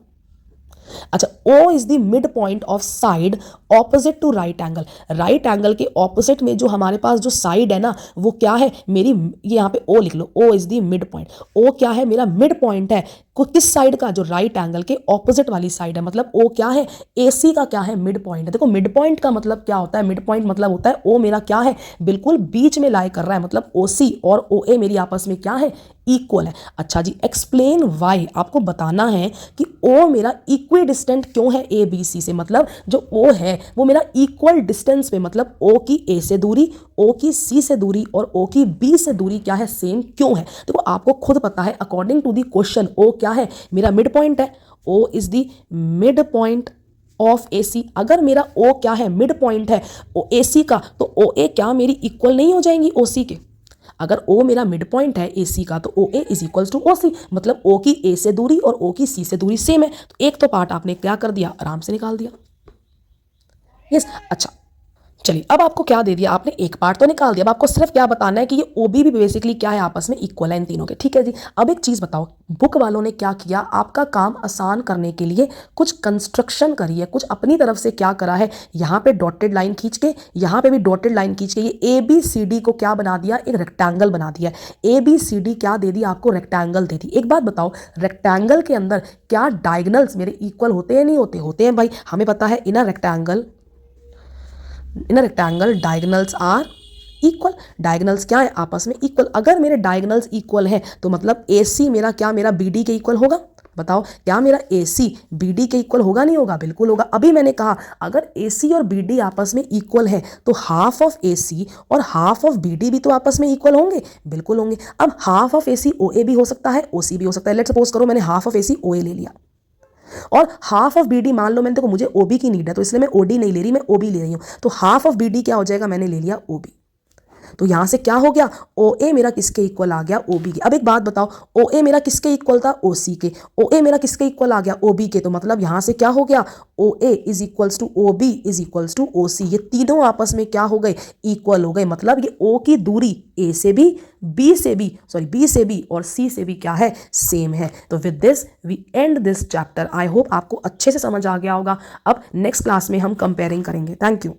अच्छा, O is the mid point of side opposite to right angle. Right angle के ऑपोजिट में जो हमारे पास जो साइड है ना, वो क्या है मेरी? ये यहाँ पे O लिख लो। O is the mid point. O क्या है? मेरा मिड पॉइंट है। किस साइड का? जो राइट एंगल के ऑपोजिट वाली साइड है। मतलब O क्या है? AC का क्या है? मिड पॉइंट है। देखो मिड पॉइंट का मतलब क्या होता है? मिड पॉइंट मतलब होता है O मेरा क्या है? बिल्कुल बीच में लाई कर रहा है। मतलब OC और OA मेरी आपस में क्या है? इक्वल है। अच्छा जी, एक्सप्लेन वाई। आपको बताना है कि O मेरा इक्वी डिस्टेंट क्यों है ABC से। मतलब जो O है वो मेरा इक्वल डिस्टेंस पे, मतलब O की A से दूरी, O की C से दूरी और O की B से दूरी क्या है? सेम क्यों है? देखो आपको खुद पता है, according to the question O क्या है? मेरा मिड पॉइंट है। O is the mid point of AC। अगर मेरा O क्या है? मिड पॉइंट है AC का, तो OA क्या मेरी इक्वल नहीं हो जाएंगी OC के? अगर O मेरा मिड पॉइंट है AC का तो OA is equals to OC। मतलब O की A से दूरी और O की C से दूरी सेम है। तो एक तो पार्ट आपने क्या कर दिया? आराम से निकाल दिया। यस अच्छा, चलिए अब आपको क्या दे दिया? आपने एक पार्ट तो निकाल दिया। अब आपको सिर्फ क्या बताना है कि ये OB भी बेसिकली क्या है? आपस में इक्वल है इन तीनों के। ठीक है जी। अब एक चीज़ बताओ, बुक वालों ने क्या किया? आपका काम आसान करने के लिए कुछ कंस्ट्रक्शन करी है, कुछ अपनी तरफ से क्या करा है? यहाँ पे डॉटेड लाइन खींच के, यहाँ पे भी डॉटेड लाइन खींच के ये ABCD को क्या बना दिया? एक रेक्टेंगल बना दिया। ABCD क्या दे दिया आपको? रेक्टेंगल दे दी। एक बात बताओ, रेक्टेंगल के अंदर क्या डायगनल्स मेरे इक्वल होते हैं? नहीं होते? होते हैं भाई, हमें पता है। In a rectangle diagonals are equal. Diagonals क्या है? आपस में इक्वल। अगर मेरे डायगनल्स इक्वल है तो मतलब AC मेरा क्या? मेरा BD के इक्वल होगा? बताओ क्या मेरा AC BD के इक्वल होगा नहीं होगा? बिल्कुल होगा। अभी मैंने कहा अगर AC और BD आपस में इक्वल है तो हाफ ऑफ AC और हाफ ऑफ BD भी तो आपस में इक्वल होंगे? बिल्कुल होंगे। अब हाफ ऑफ AC OA भी हो सकता है, OC भी हो सकता है। लेट्स सपोज करो मैंने हाफ ऑफ AC OA ले लिया और हाफ ऑफ BD, मान लो मैंने, देखो मुझे OB की नीड है तो इसलिए मैं OD नहीं ले रही, मैं OB ले रही हूँ। तो हाफ ऑफ BD क्या हो जाएगा? मैंने ले लिया OB। तो यहां से क्या हो गया? OA मेरा किसके इक्वल आ गया? OB के। अब एक बात बताओ, OA मेरा किसके इक्वल था? OC के। OA मेरा किसके इक्वल आ गया? OB के। तो मतलब यहां से क्या हो गया? OA is equals to OB is equals to OC। ये तीनों आपस में क्या हो गए? इक्वल हो गए। मतलब ये O की दूरी A से भी, B से भी और C से भी क्या है? सेम है। तो with this we end this chapter. I hope आपको अच्छे से समझ आ गया होगा। अब नेक्स्ट क्लास में हम कंपेयरिंग करेंगे। Thank you.